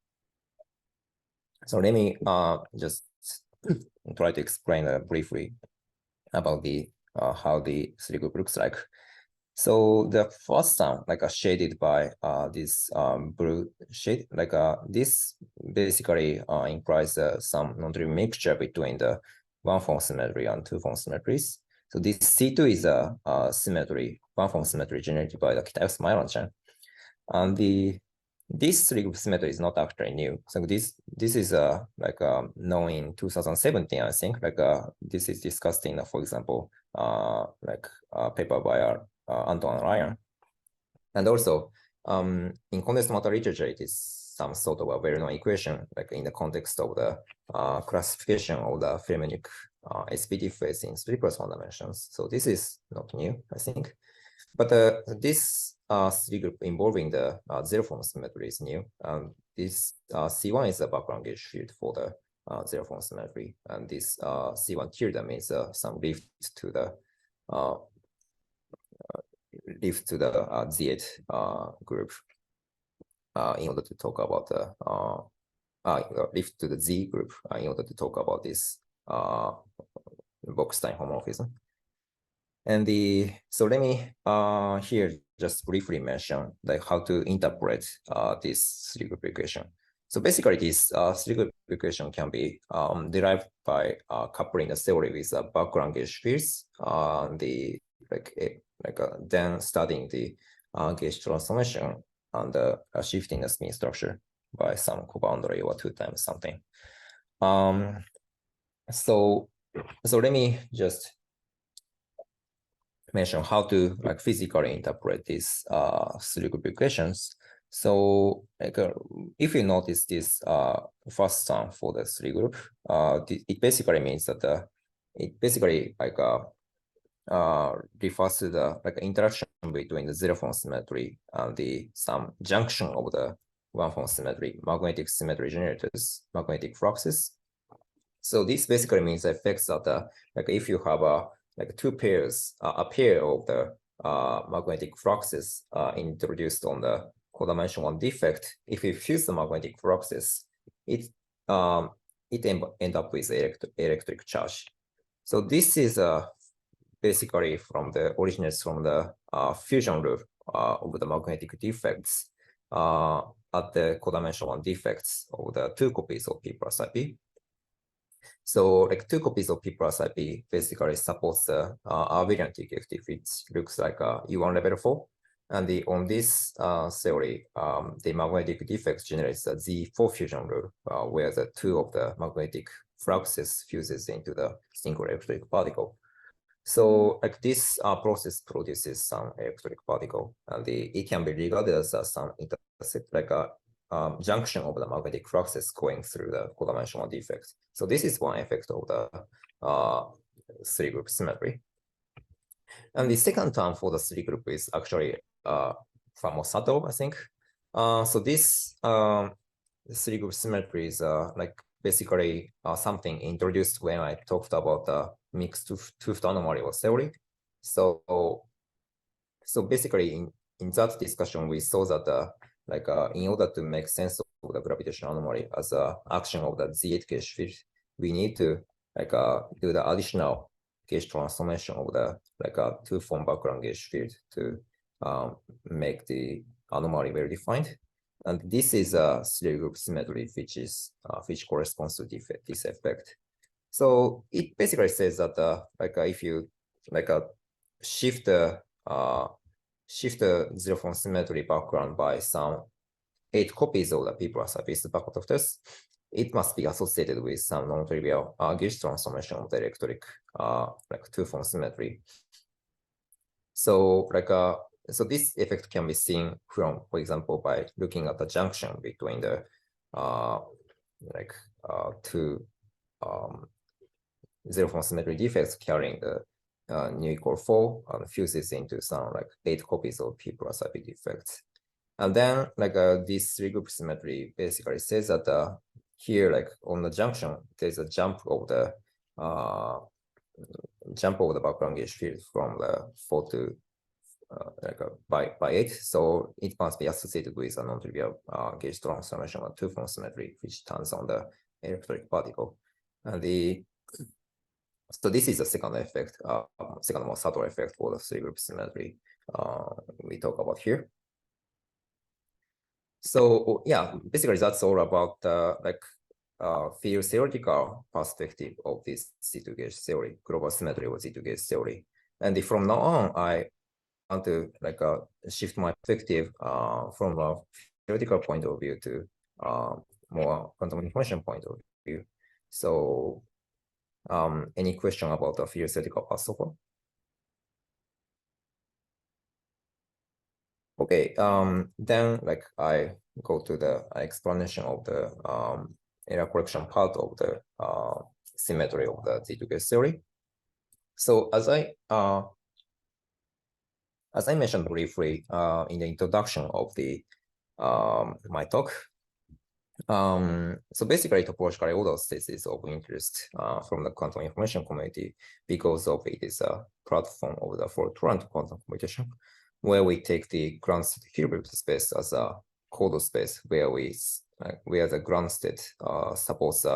let me just try to explain briefly about the how the three group looks like. So the first one, shaded by this blue shade, this basically implies some non-trivial mixture between the one-form symmetry and two-form symmetries. So this C2 is a symmetry, one-form symmetry generated by the Kitaev chain, and this three-group symmetry is not actually new. So this is known in 2017, I think. This is discussed in, for example, a paper by Anton and Ryan. And also, in condensed matter literature, it is some sort of a well-known equation, in the context of the classification of the Fermionic SPD phase in 3+1 dimensions. So this is not new, I think. But this three group involving the zero form symmetry is new. This C1 is a background gauge field for the zero form symmetry, and this C1 tilde means some lift to the Z8 group in order to talk about the lift to the Z group in order to talk about this Box-Stein homomorphism. And so let me here just briefly mention how to interpret this three group equation. So basically, this three group equation can be derived by coupling the theory with background gauge fields. Then studying the gauge transformation and shifting the spin structure by some coboundary or 2 times something. So let me just mention how to physically interpret these three group equations. So if you notice this first term for the three group, it basically means that it basically refers to the interaction between the zero form symmetry and some junction of the one form symmetry, magnetic symmetry generators, magnetic fluxes. So this basically means the effects that if you have two pairs, a pair of the magnetic fluxes introduced on the codimension 1 defect, if you fuse the magnetic fluxes, it end up with electric charge. So this is basically originates from the fusion rule of the magnetic defects at the codimension 1 defects of the 2 copies of P plus IP. So 2 copies of P plus IP basically supports the abelian TKFT, which looks like U1 level 4. And on this theory, the magnetic defect generates the Z4 fusion rule, where the 2 of the magnetic fluxes fuses into the single electric particle. So like this process produces some electric particle, and it can be regarded as some intercept, like a junction of the magnetic fluxes going through the four-dimensional defect. So this is one effect of the three-group symmetry. And the second term for the three-group is actually far more subtle, I think. So this three-group symmetry is like basically something introduced when I talked about the mixed tooth anomaly or theory. So basically in that discussion, we saw that like in order to make sense of the gravitational anomaly as an action of the Z8 gauge field, we need to like do the additional gauge transformation of the like a two-form background gauge field to make the anomaly very defined. And this is a three-group symmetry, which corresponds to this effect. So it basically says that like if you like shift the zero-form symmetry background by some 8 copies of the P plus surface backprotectors, it must be associated with some non-trivial gauge transformation of the electric like two-form symmetry. So like so this effect can be seen from, for example, by looking at the junction between the two zero-form symmetry defects carrying the nu equal 4 and fuses into some like 8 copies of P plus IP defects. And then like this three-group symmetry basically says that here, like on the junction, there's a jump of the background gauge field from the 4 to by 8. So it must be associated with a non-trivial gauge transformation of two-form symmetry, which turns on the electric particle. And so this is the second effect, second more subtle effect for the three-group symmetry we talk about here. So yeah, basically that's all about like field theoretical perspective of this Z2 gauge theory, global symmetry of Z2 gauge theory. And from now on, I want to like shift my perspective from a theoretical point of view to more quantum information point of view. So any question about the field theoretical part so far? Okay, then like I go to the explanation of the error correction part of the symmetry of the Z2 gauge theory. So as I mentioned briefly in the introduction of the my talk, so basically topologically ordered states is of interest from the quantum information community because of it is a platform of the fault-tolerant quantum computation, where we take the ground state Hilbert space as a code space where the ground state supports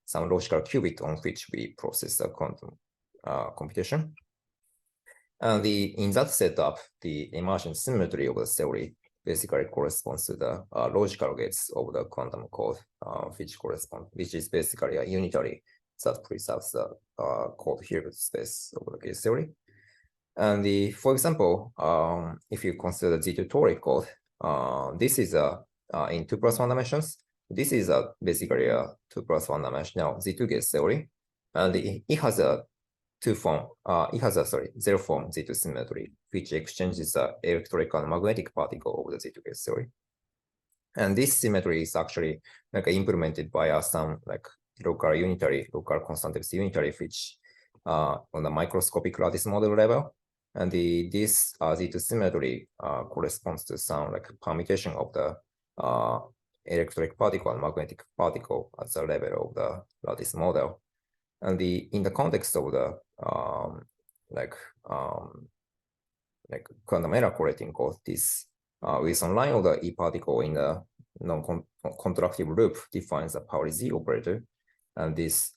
some logical qubit on which we process the quantum computation. And in that setup, the emergent symmetry of the theory basically corresponds to the logical gates of the quantum code, which is basically a unitary that preserves the code Hilbert space of the gauge theory. And for example, if you consider Z2 toric code, this is in 2+1 dimensions. This is basically a 2+1 dimensional Z2 gauge theory, and it has a zero-form Z2 symmetry, which exchanges the electric and magnetic particle of the Z2 gauge theory. And this symmetry is actually like implemented by some like local constantivity unitary, which on the microscopic lattice model level. And this Z2 symmetry corresponds to some like permutation of the electric particle and magnetic particle at the level of the lattice model. And in the context of the like quantum error correcting code, this Wilson line of the E particle in the non-contractive loop defines the Pauli Z operator, and this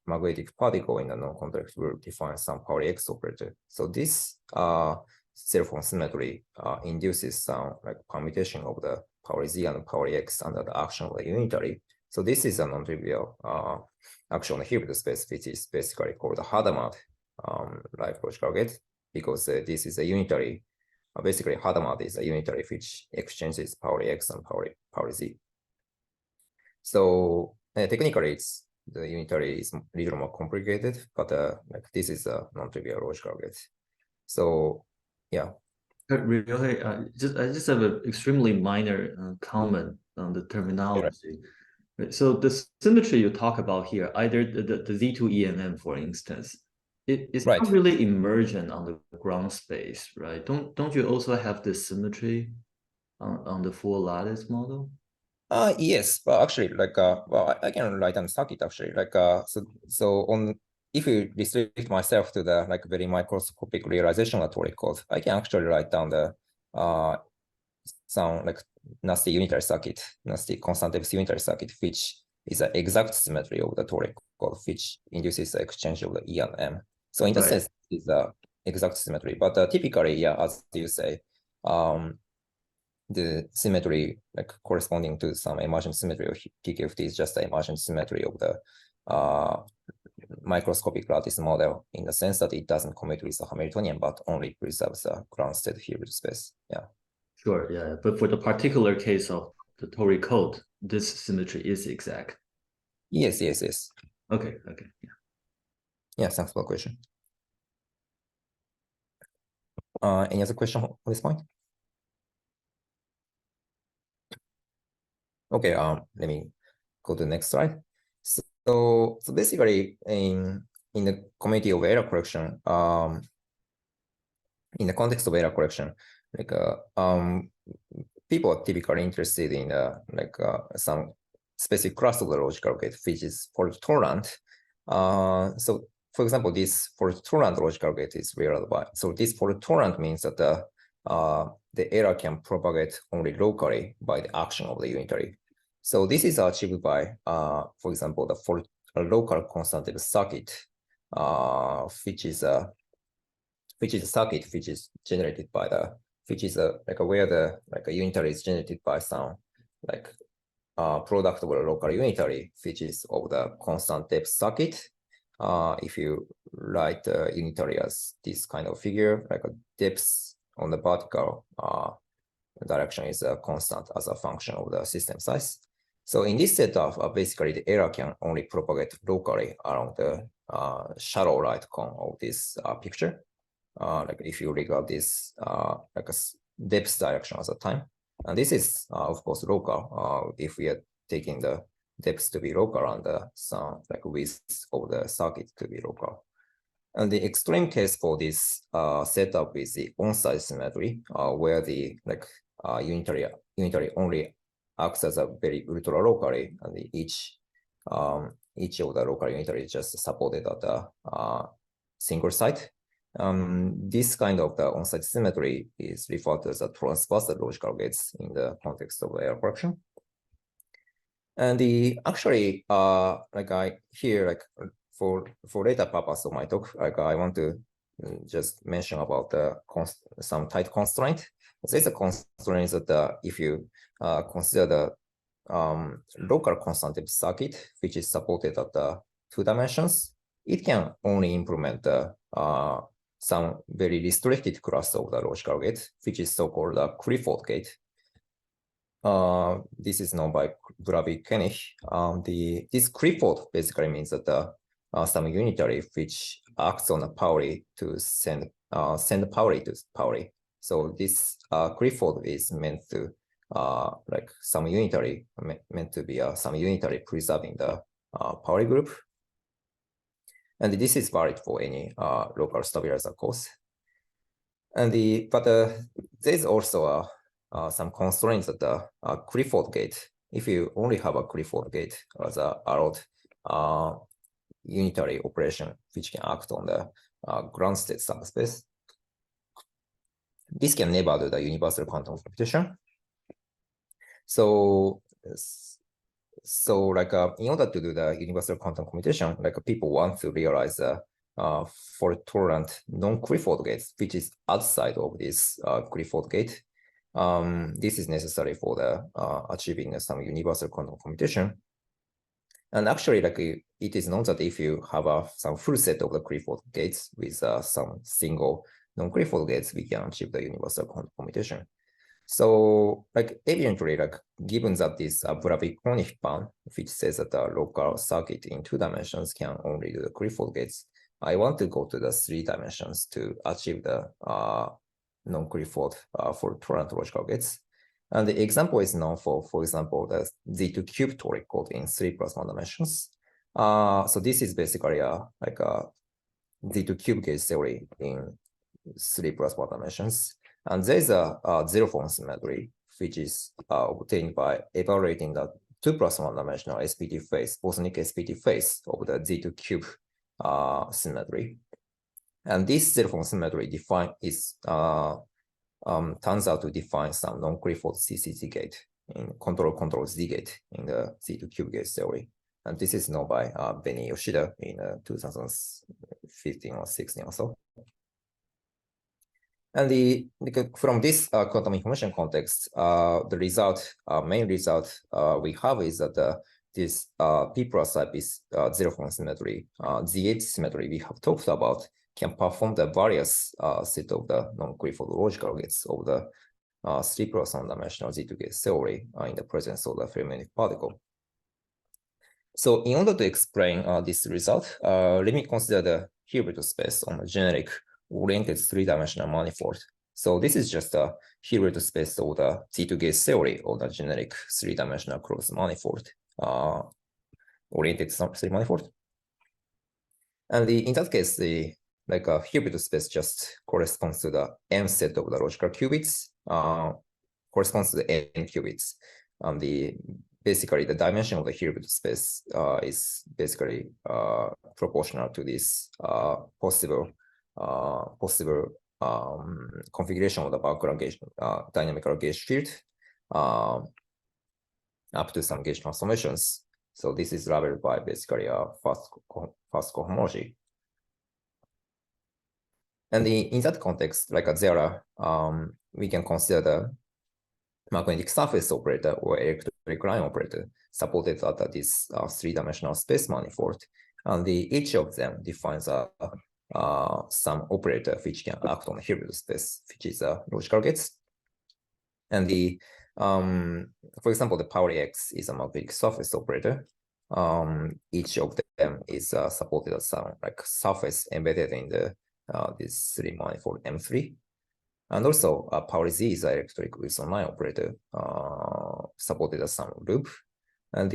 magnetic particle in the non-contractive loop defines some Pauli X operator. So this zero-form symmetry induces some like permutation of the Pauli Z and Pauli X under the action of the unitary. So this is a non-trivial action on the Hilbert space, which is basically called the Hadamard like logical gate, because this is a unitary. Basically, Hadamard is a unitary which exchanges Pauli X and Pauli Z. So technically, it's the unitary is a little more complicated, but like this is a non-trivial logical gate. So yeah. Ryohei, I just have an extremely minor comment on the terminology. Right. So the symmetry you talk about here, either the Z2 EMM, for instance, it's Right. not really emergent on the ground space, right? Don't you also have this symmetry on the full lattice model? Yes, but actually, like well, I can write down circuit actually. Like so on, if you restrict myself to the like very microscopic realization toric code, I can actually write down the some like nasty unitary circuit, nasty constant depth unitary circuit, which is an exact symmetry of the toric code, which induces the exchange of the E and M. So in that Right. sense, it's a exact symmetry. But typically, yeah, as you say, the symmetry like corresponding to some emergent symmetry of PQFT is just the emergent symmetry of the microscopic lattice model in the sense that it doesn't commute with the Hamiltonian, but only preserves the ground state Hilbert space. Yeah. Sure, yeah. But for the particular case of the toric code, this symmetry is exact. Yes. Okay. Yeah. Yeah, thanks for the question. Any other question on this point? Okay, let me go to the next slide. So basically in the community of error correction, in the context of error correction, like people are typically interested in some specific class of the logical gate, which is fault tolerant. So for example, this fault tolerant logical gate is realized by, so this fault tolerant means that the error can propagate only locally by the action of the unitary. So this is achieved by, for example, the fault local constant circuit, which is a circuit which is generated by the, which is like where the like a unitary is generated by some like product of a local unitary, which is of the constant depth circuit. If you write the unitary as this kind of figure, like a depth on the vertical direction is a constant as a function of the system size. So in this setup, basically the error can only propagate locally along the shallow right cone of this picture. Like if you regard this like a depth direction as a time, and this is of course local. If we are taking the depth to be local and some like width of the circuit to be local. And the extreme case for this setup is the on-site symmetry, where the like unitary only acts as a very ultra locally, and each of the local unitary is just supported at a single site. This kind of the on-site symmetry is referred to as a transversal logical gates in the context of error correction. And the actually like I here like for later purpose of my talk, like I want to just mention about the some tight constraint. There's a constraint that if you consider the local constant circuit, which is supported at the 2 dimensions, it can only implement the some very restricted class of the logical gate, which is so-called a Clifford gate. This is known by Bravik-Koenig. This Clifford basically means that some unitary which acts on a Pauli to send Pauli to Pauli. So this Clifford is meant to like some unitary meant to be some unitary preserving the Pauli group. And this is valid for any local stabilizer course. And there's also some constraints that the Clifford gate, if you only have a Clifford gate as a allowed unitary operation which can act on the ground state subspace, this can never do the universal quantum computation. So like in order to do the universal quantum computation, like people want to realize fault tolerant non-Clifford gates, which is outside of this Clifford gate. This is necessary for the achieving some universal quantum computation. And actually, like it is known that if you have some full set of the Clifford gates with some single non-Clifford gates, we can achieve the universal quantum computation. So like eventually, like given that this Bravik-Kronich band, which says that the local circuit in 2 dimensions can only do the Clifford gates, I want to go to the 3 dimensions to achieve the non-Clifford for torrent logical gates. And the example is known for example, the Z2 cube toric code in 3+1 dimensions. So this is basically like a Z2 cube gate theory in 3+1 dimensions. And there's a zero-form symmetry, which is obtained by evaluating the 2+1 dimensional SPT phase, bosonic SPT phase of the Z2 cube symmetry. And this zero-form symmetry turns out to define some non-Clifford CCZ gate in control Z gate in the Z2 cube gate theory. And this is known by Benny Yoshida in 2015 or 16 or so. And from this quantum information context, the main result we have is that this P plus type is zero-form symmetry, ZH symmetry we have talked about can perform the various set of the non-Clifford logical gates of the 3+1 dimensional Z2 gate theory in the presence of the fermionic particle. So in order to explain this result, let me consider the Hilbert space on a generic oriented 3-dimensional manifold. So this is just a Hilbert space of the Z2 gate theory of the generic 3-dimensional closed manifold, oriented 3 manifold. And in that case, the Hilbert space just corresponds to the n set of the logical qubits, corresponds to the n qubits. And basically the dimension of the Hilbert space is basically proportional to this possible configuration of the Barkhouse gauge dynamical gauge field up to some gauge transformations. So this is labeled by basically a fast cohomology. And in that context, like there are, we can consider the magnetic surface operator or electric line operator supported at this 3-dimensional space manifold. And each of them defines some operator which can act on the Hilbert space, which is logical gates. And for example, the Pauli X is a magnetic surface operator. Each of them is supported as some like surface embedded in the this 3 manifold M3. And also Pauli Z is an electric Wilson line operator supported as some loop. And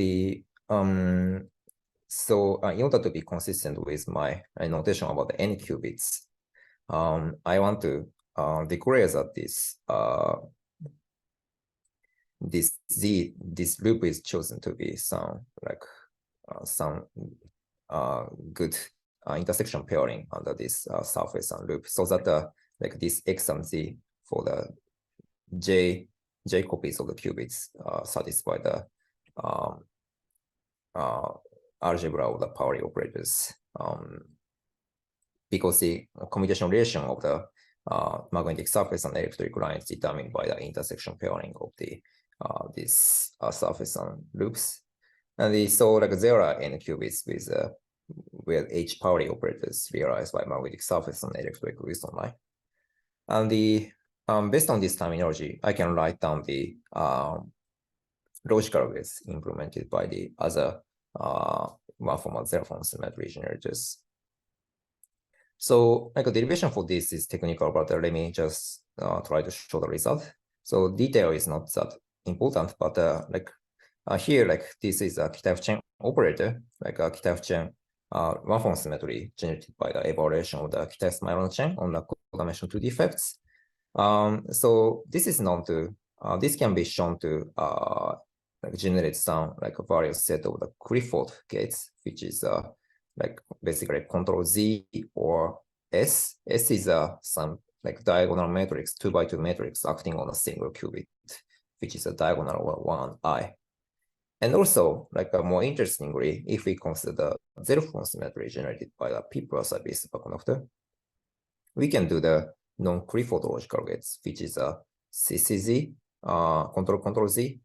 so in order to be consistent with my notation about the n qubits, I want to declare that this loop is chosen to be some good intersection pairing under this surface and loop, so that like this X and Z for the J copies of the qubits satisfy the algebra of the Pauli operators, because the commutation relation of the magnetic surface and electric line is determined by the intersection pairing of the this surface and loops. And so like there are n qubits with where H Pauli operators realized by magnetic surface and electric Wilson line. And based on this terminology, I can write down the logical gates implemented by the other one-format zero-form symmetry generators. So like a derivation for this is technical, but let me just try to show the result. So detail is not that important, but here, like this is a Kitaev-Chen operator, like a Kitaev-Chen one-form symmetry generated by the evaluation of the Kitaev-Smilron chain on the dimension 2 defects. So this is known to, this can be shown to like generate some like a various set of the Clifford gates, which is like basically control Z or S. S is some like diagonal matrix, 2x2 matrix acting on a single qubit, which is a diagonal over 1I. And also, like more interestingly, if we consider the zero-form symmetry generated by the P plus IB superconductor, we can do the non-Clifford logical gates, which is a CCZ, control Z,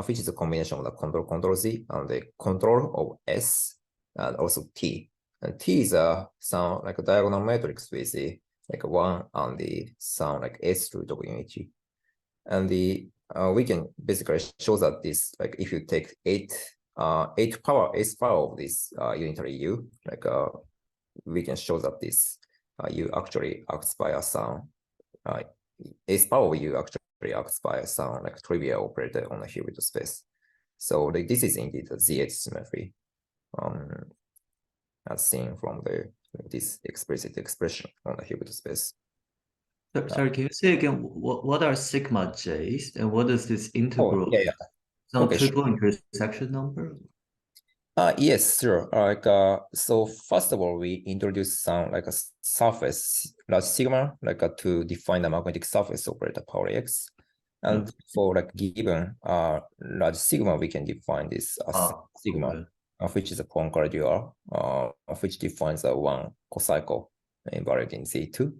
which is a combination of the control Z and the control of S and also T. And T is some like a diagonal matrix with the like 1 and the some like S root of unity. And we can basically show that this, like if you take eighth power of this unitary U, like we can show that this U actually acts by some eighth power of U actually acts by some like trivial operator on a Hilbert space. So like this is indeed a ZH symmetry, as seen from this explicit expression on the Hilbert space. Sorry, can you say again what are sigma j's and what is this integral? Yeah. Some Okay, triple intersection number? Yes, sure. So first of all, we introduce some like a surface large sigma, like to define the magnetic surface operator power x. And for like given large sigma, we can define this sigma, okay. which is a Poincare dual, which defines a one cocycle invariant in Z2.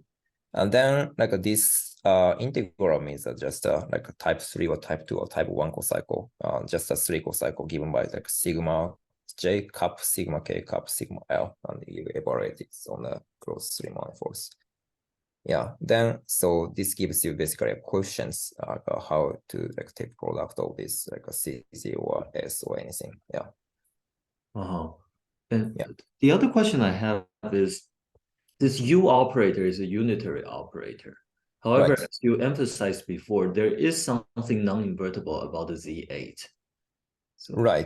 And then like this integral means that just like a type 3 or type 2 or type 1 cocycle, just a 3 cocycle given by like sigma J cup sigma K cup sigma L, and you evaluate it on the closed 3 manifolds. Yeah, then so this gives you basically a questions about how to like take product of this like a CZ or S or anything. Yeah. And the other question I have is this U operator is a unitary operator. However, as you emphasized before, there is something non-invertible about the Z8. So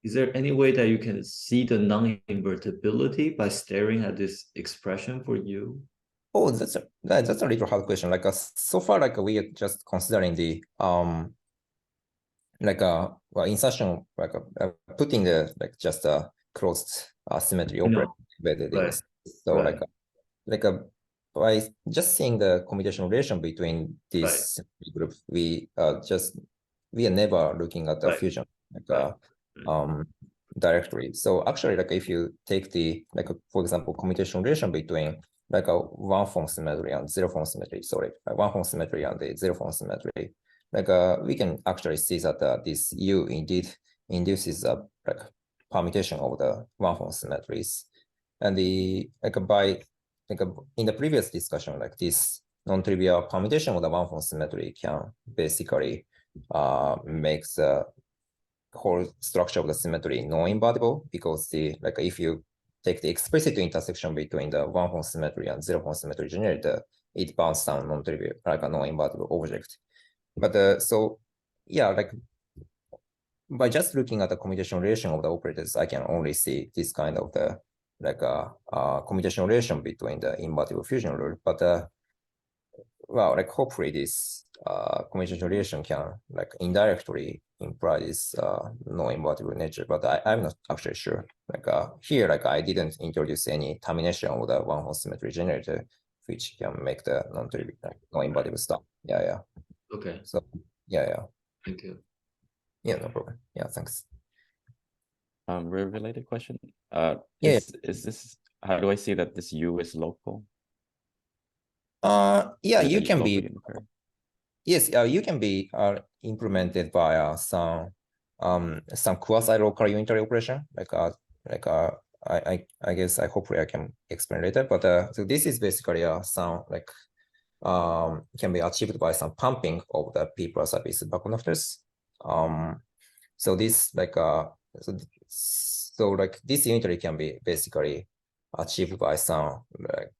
is there any way that you can see the non-invertibility by staring at this expression for U? Oh, that's a little hard question. Like so far, like we are just considering the insertion, like putting the like just a closed symmetry operator embedded in this. So by just seeing the commutation relation between these groups, we are never looking at the fusion directly. So actually, like if you take the like for example commutation relation between like a one form symmetry and zero form symmetry, one form symmetry and the zero form symmetry, like we can actually see that this U indeed induces a like permutation of the one form symmetries, and the like by like in the previous discussion, like this non-trivial permutation of the one form symmetry can basically make the whole structure of the symmetry non-invertible, because the like if you take the explicit intersection between the one form symmetry and zero form symmetry generator, it bounds down non-trivial like a non-invertible object. But so yeah, like by just looking at the commutation relation of the operators, I can only see this kind of the like commutation relation between the invertible fusion rule. But well, like hopefully this commutation relation can like indirectly imply this non-invertible nature, but I'm not actually sure. Like here, like I didn't introduce any termination of the one-hot symmetry generator, which can make the non-trivial, non-invertible stuff. Yeah. Okay. So yeah. Thank you. Yeah, no problem. Yeah, thanks. Related question. Is this, how do I see that this U is local? Yeah, you can be. Yes, you can be implemented by some quasi-local unitary operation. I guess hopefully I can explain later. But so this is basically some like can be achieved by some pumping of the P plus surface backconductors. So this like so like this unitary can be basically achieved by some like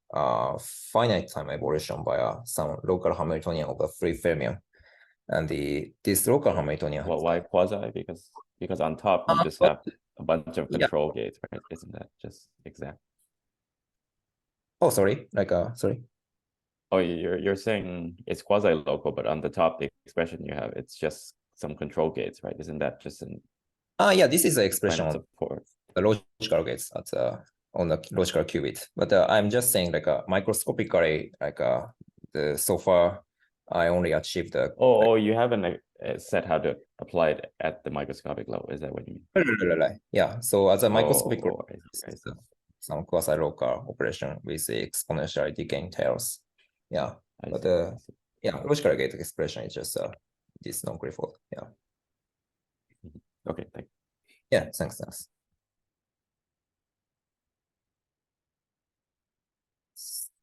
finite time evolution by some local Hamiltonian of the free fermion, and this local Hamiltonian. Well, why quasi? Because on top you just have a bunch of control gates, right? Isn't that just exact? Oh, sorry. Sorry. Oh, you're saying it's quasi local, but on the top the expression you have, it's just some control gates, right? Isn't that just an yeah, this is the expression of support the logical gates at on the logical qubit. But I'm just saying like microscopically, like so far I only achieved the. You haven't said how to apply it at the microscopic level. Is that what you mean? Yeah. So as a microscopic, some quasi-local operation with the exponential decaying tails. Yeah. Yeah, logical gate expression is just this non-Clifford. Yeah. Okay, thank you. Yeah, thanks.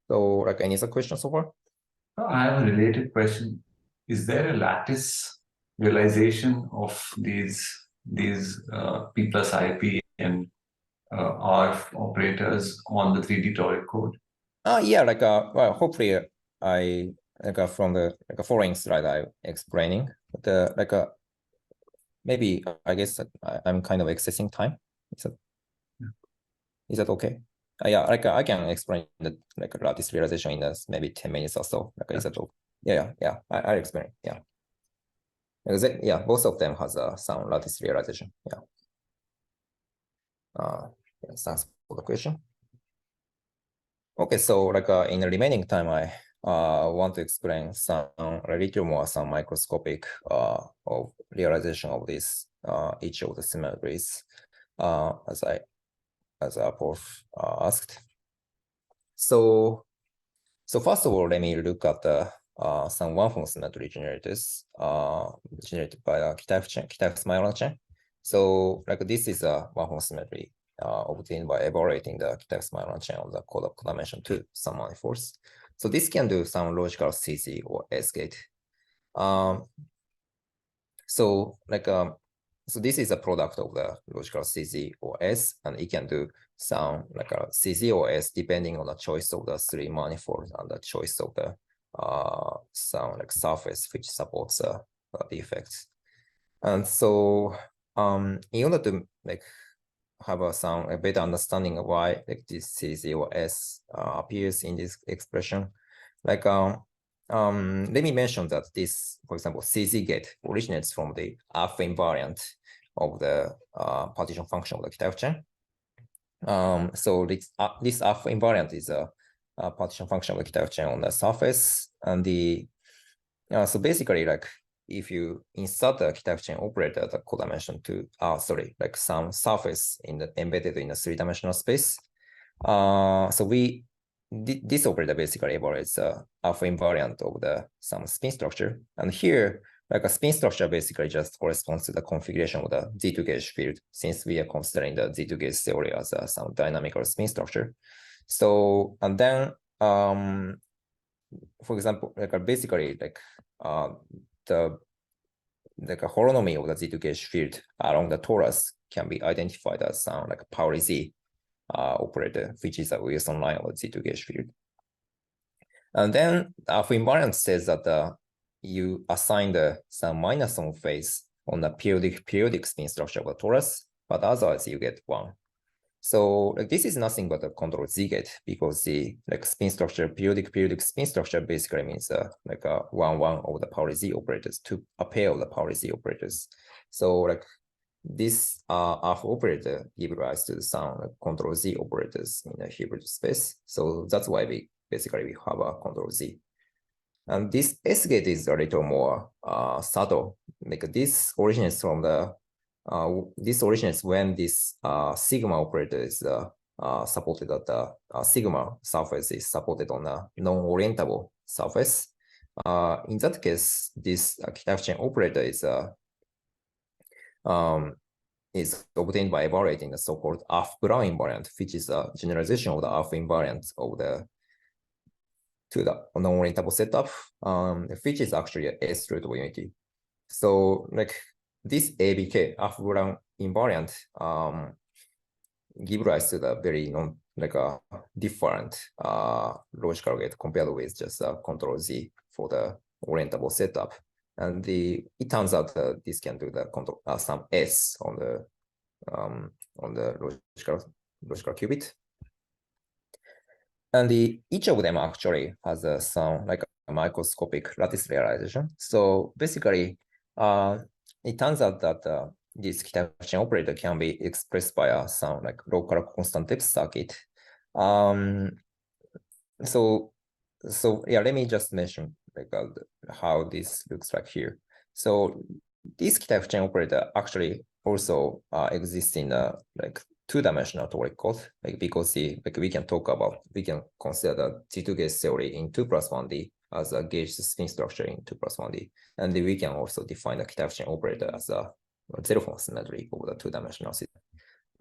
So, like, any other questions so far? I have a related question. is there a lattice realization of these P plus IP and R operators on the 3D toric code? Yeah, well, hopefully I from the following slide I explaining the maybe I guess I'm kind of excessing time. Is that okay? Yeah, I can explain the lattice realization in maybe 10 minutes or so. Is that okay? Yeah. I explain. Yeah. Yeah, both of them has some lattice realization. Yeah. Thanks for the question. Okay, so in the remaining time, I want to explain some a little more some microscopic of realization of this each of the symmetries as both asked. So first of all, let me look at the some one-form symmetry generators generated by the Kitaev chain. So this is a one-form symmetry obtained by evaluating the Kitaev chain on the code dimension 2 some manifolds. So this can do some logical CZ or S gate. So this is a product of the logical CZ or S, and it can do some a CZ or S depending on the choice of the 3 manifolds and the choice of the some surface which supports the effects. And so in order to have a better understanding of why this CZ or S appears in this expression, let me mention that this, for example, CZ gate originates from the alpha invariant of the partition function of the Kitaev chain. So this alpha invariant is a partition function of the Kitaev chain on the surface, and so basically if you insert the Kitaev chain operator at the codimension to some surface embedded in a 3-dimensional space, so this operator basically evaluates the alpha invariant of some spin structure, and here a spin structure basically just corresponds to the configuration of the Z2 gauge field, since we are considering the Z2 gauge theory as some dynamical spin structure. So and then for example, basically the holonomy of the Z2 gauge field along the torus can be identified as some Pauli Z operator, which is a Wilson line of the Z2 gauge field. And then alpha invariant says that you assign some minus on phase on the periodic spin structure of the torus, but otherwise you get 1. So this is nothing but a control Z gate, because the spin structure, periodic spin structure basically means a 1 of the Pauli Z operators to a pair of the Pauli Z operators. So this alpha operator gives rise to some control Z operators in the Hilbert space. So that's why we have a control Z. And this S gate is a little more subtle. This originates from when this sigma operator is supported at the sigma surface is supported on a non-orientable surface. In that case, this Kitaev chain operator is obtained by evaluating the so-called Alf-Brown invariant, which is a generalization of the alpha invariant of to the non-orientable setup, which is actually a S-root unity. So this ABK, Alf-Brown invariant, give rise to the very different logical gate compared with just control Z for the orientable setup. And it turns out that this can do the control some S on the logical qubit. And each of them actually has some a microscopic lattice realization. So basically, it turns out that this Kitaev chain operator can be expressed by some local constant depth circuit. So yeah, let me just mention how this looks like here. So this Kitaev chain operator actually also exists in a 2-dimensional toric code, because we can consider the Z2 gauge theory in 2+1D as a gauge spin structure in 2+1D, and we can also define the Kitaev chain operator as a zero-form symmetry over the 2-dimensional system.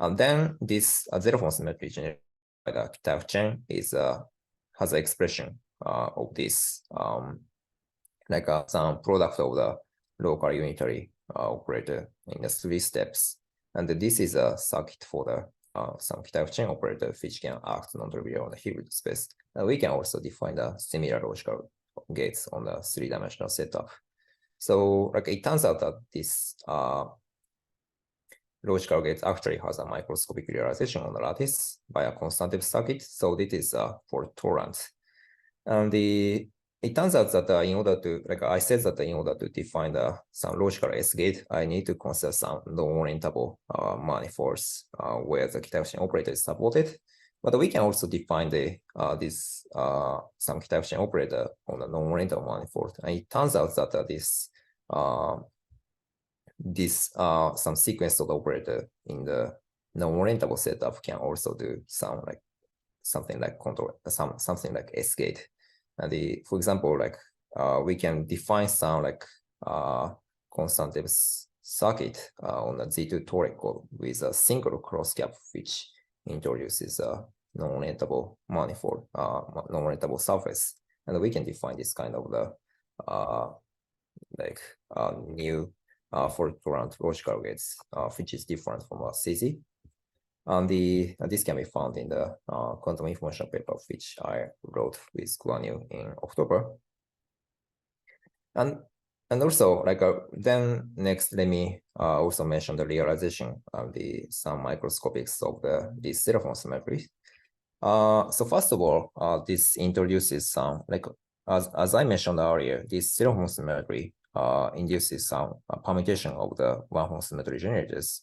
And then this zero-form symmetry generated by the Kitaev chain has an expression of this like some product of the local unitary operator in the 3 steps. And this is a circuit for the some type of chain operator which can act non-trivial on the Hilbert space. And we can also define the similar logical gates on the 3-dimensional setup. So like it turns out that this logical gate actually has a microscopic realization on the lattice by a constantive circuit. So this is for torrent. And it turns out that in order to, like I said that in order to define some logical S gate, I need to consider some non-orientable manifolds where the Kita-Hussein operator is supported. But we can also define some Kita-Hussein operator on a non-orientable manifold. And it turns out that some sequence of the operator in the non-orientable setup can also do something like S gate. And for example, like we can define some like constantive circuit on the Z2 toric code with a single cross cap which introduces a non-orientable manifold, non-orientable surface, and we can define this kind of the new for current logical gates, which is different from a CZ. And this can be found in the quantum information paper, which I wrote with Guanyu in October. And also, like then next, let me also mention the realization of some microscopics of these telephone symmetries. So first of all, this introduces some, like as I mentioned earlier, this telephone symmetry induces some permutation of the one-home symmetry generators.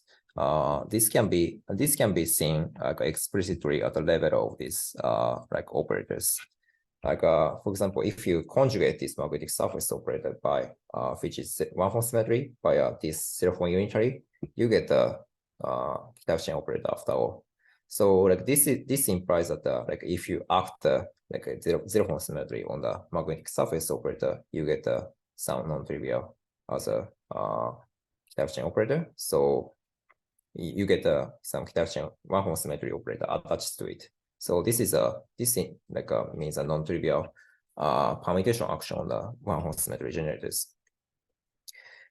This can be seen explicitly at the level of these operators. Like for example, if you conjugate this magnetic surface operator by which is one-home symmetry by this telephone unitary, you get the Kita-Hussein operator after all. So like this implies that if you act like a zero-home symmetry on the magnetic surface operator, you get some non-trivial as a Kita-Hussein operator. So you get some Kita-Hussein one-home symmetry operator attached to it. So this means a non-trivial permutation action on the one-home symmetry generators.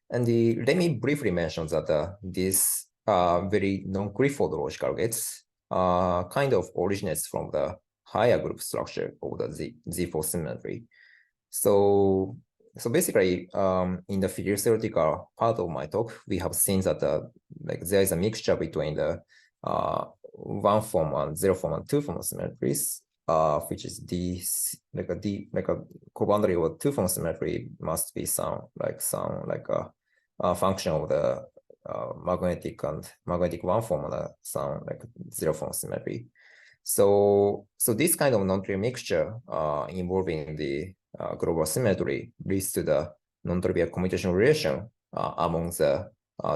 And let me briefly mention that this very non-Clifford logical gates kind of originates from the higher group structure of the Z4 symmetry. So basically, in the figure theoretical part of my talk, we have seen that there is a mixture between the one form and zero form and two form symmetries, which is a co-boundary or two form symmetry must be some a function of the magnetic one form and some zero form symmetry. So this kind of non-trivial mixture involving the global symmetry leads to the non-trivial commutation relation among the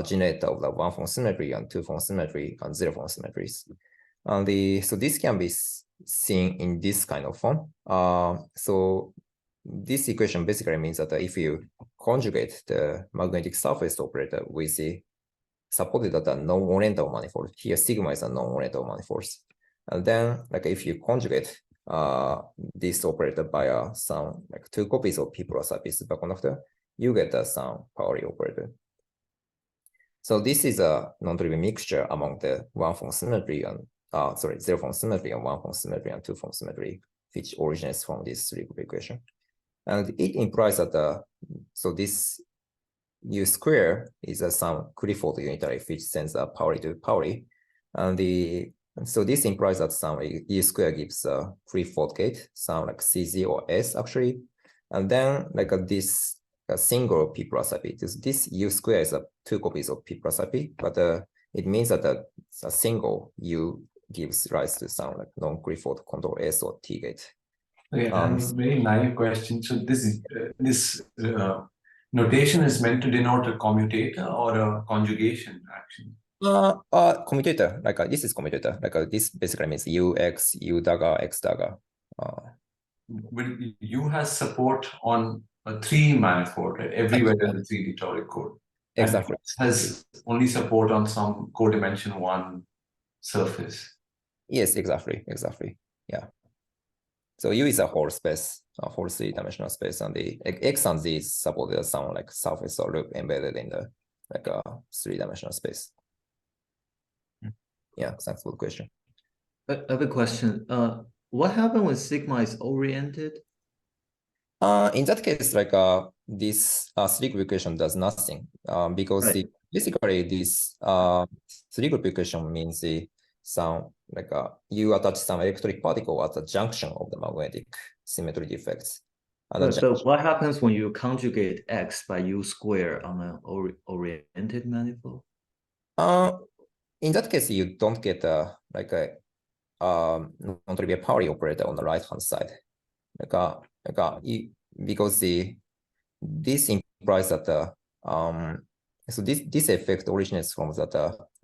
generator of the one form symmetry and two form symmetry and zero form symmetries. And so this can be seen in this kind of form. So this equation basically means that if you conjugate the magnetic surface operator with the supported at a non-orientable manifold, here sigma is a non-orientable manifold, and then if you conjugate this operator by some two copies of P plus IP superconductor, you get some Pauli operator. So this is a non-trivial mixture among the one form symmetry and zero form symmetry and one form symmetry and two form symmetry, which originates from this three-group equation. And it implies that so this U square is some Clifford unitary which sends a Pauli to Pauli, and so this implies that some U square gives a Clifford gate, some CZ or S actually, and then this single P plus IP. This U square is two copies of P plus IP, but it means that a single U gives rise to some non-Clifford control S or T gate. Okay, very naive question. So this notation is meant to denote a commutator or a conjugation action? Commutator, this is commutator. This basically means UX, U dagger, X dagger. But U has support on a 3 manifold, right? Everywhere in the 3D toric code. Exactly. And has only support on some codimension 1 surface. Yes, exactly. Yeah. So U is a whole space, a whole three-dimensional space, and the X and Z is supported as some like surface or loop embedded in the like a three-dimensional space. Yeah, thanks for the question. I have a question. What happened when sigma is oriented? In that case, like this three group equation does nothing because Right. basically this three group equation means some like you attach some electric particle at the junction of the magnetic symmetry defects. And But what happens when you conjugate X by U square on an oriented manifold? In that case, you don't get like a non-trivial Pauli operator on the right hand side. Because this implies that so this effect originates from that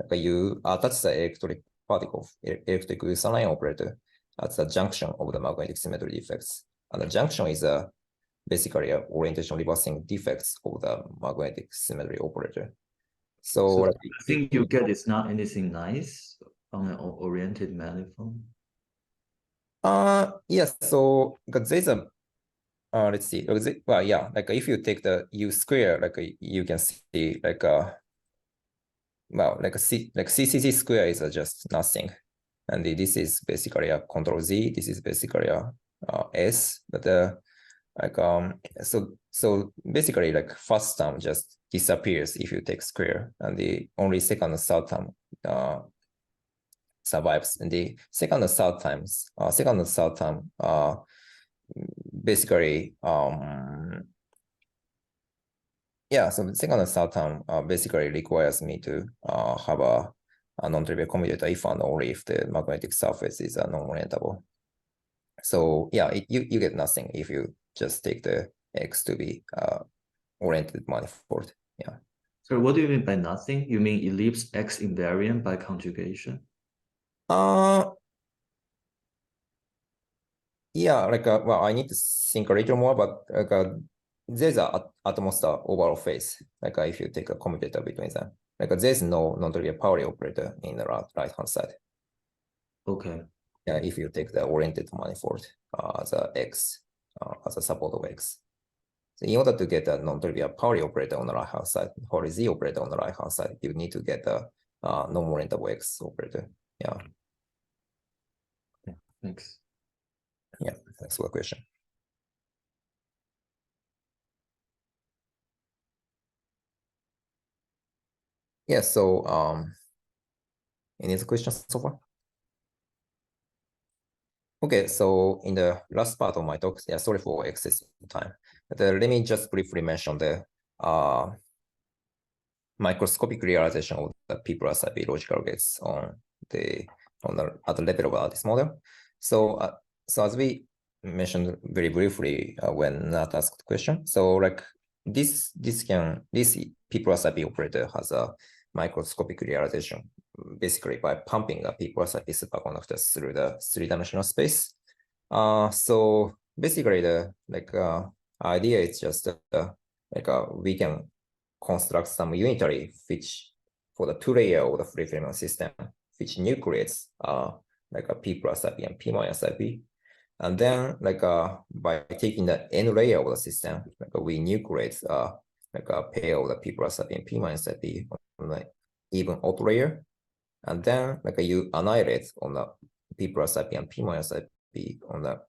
like you attach the electric particle, electric Wilson-line operator at the junction of the magnetic symmetry defects, and the junction is basically a orientation reversing defects of the magnetic symmetry operator. So the thing you get is not anything nice on an oriented manifold. Yes. So because there's a let's see. Well, yeah. Like if you take the U square, like you can see like well, like CCC square is just nothing, and this is basically a control Z. This is basically a S. But like so basically like first term just disappears if you take square, and the only second and third term survives. And the second and third term basically yeah, so the second and third term basically requires me to have a non-trivial commutator if and only if the magnetic surface is non-orientable. So yeah, you get nothing if you just take the X to be oriented manifold. Yeah. So what do you mean by nothing? You mean it leaves X invariant by conjugation? Yeah, like well, I need to think a little more, but like there's a utmost overall phase. Like if you take a commutator between them, like there's no non-trivial Pauli operator in the right hand side. Okay. Yeah, if you take the oriented manifold as a X as a support of X. So in order to get a non-trivial Pauli operator on the right hand side, or Z operator on the right hand side, you need to get a non-orientable X operator. Yeah. Thanks. Yeah, thanks for the question. Yeah, so any other questions so far? Okay, so in the last part of my talk, yeah, sorry for excess time, but let me just briefly mention the microscopic realization of the P plus IP logical gates at the level of this model. So so as we mentioned very briefly when not asked question, so like this P plus IP operator has a microscopic realization basically by pumping a P plus IP superconductors through the three-dimensional space. So basically the idea is just we can construct some unitary which for the two-layer of the free Feynman system, which nucleates like a P plus IP and P minus IP. And then by taking the n layer of the system, we nucleate like a pair of the P plus IP and P minus IP on the even odd layer. And then you annihilate on the P plus IP and P minus IP on the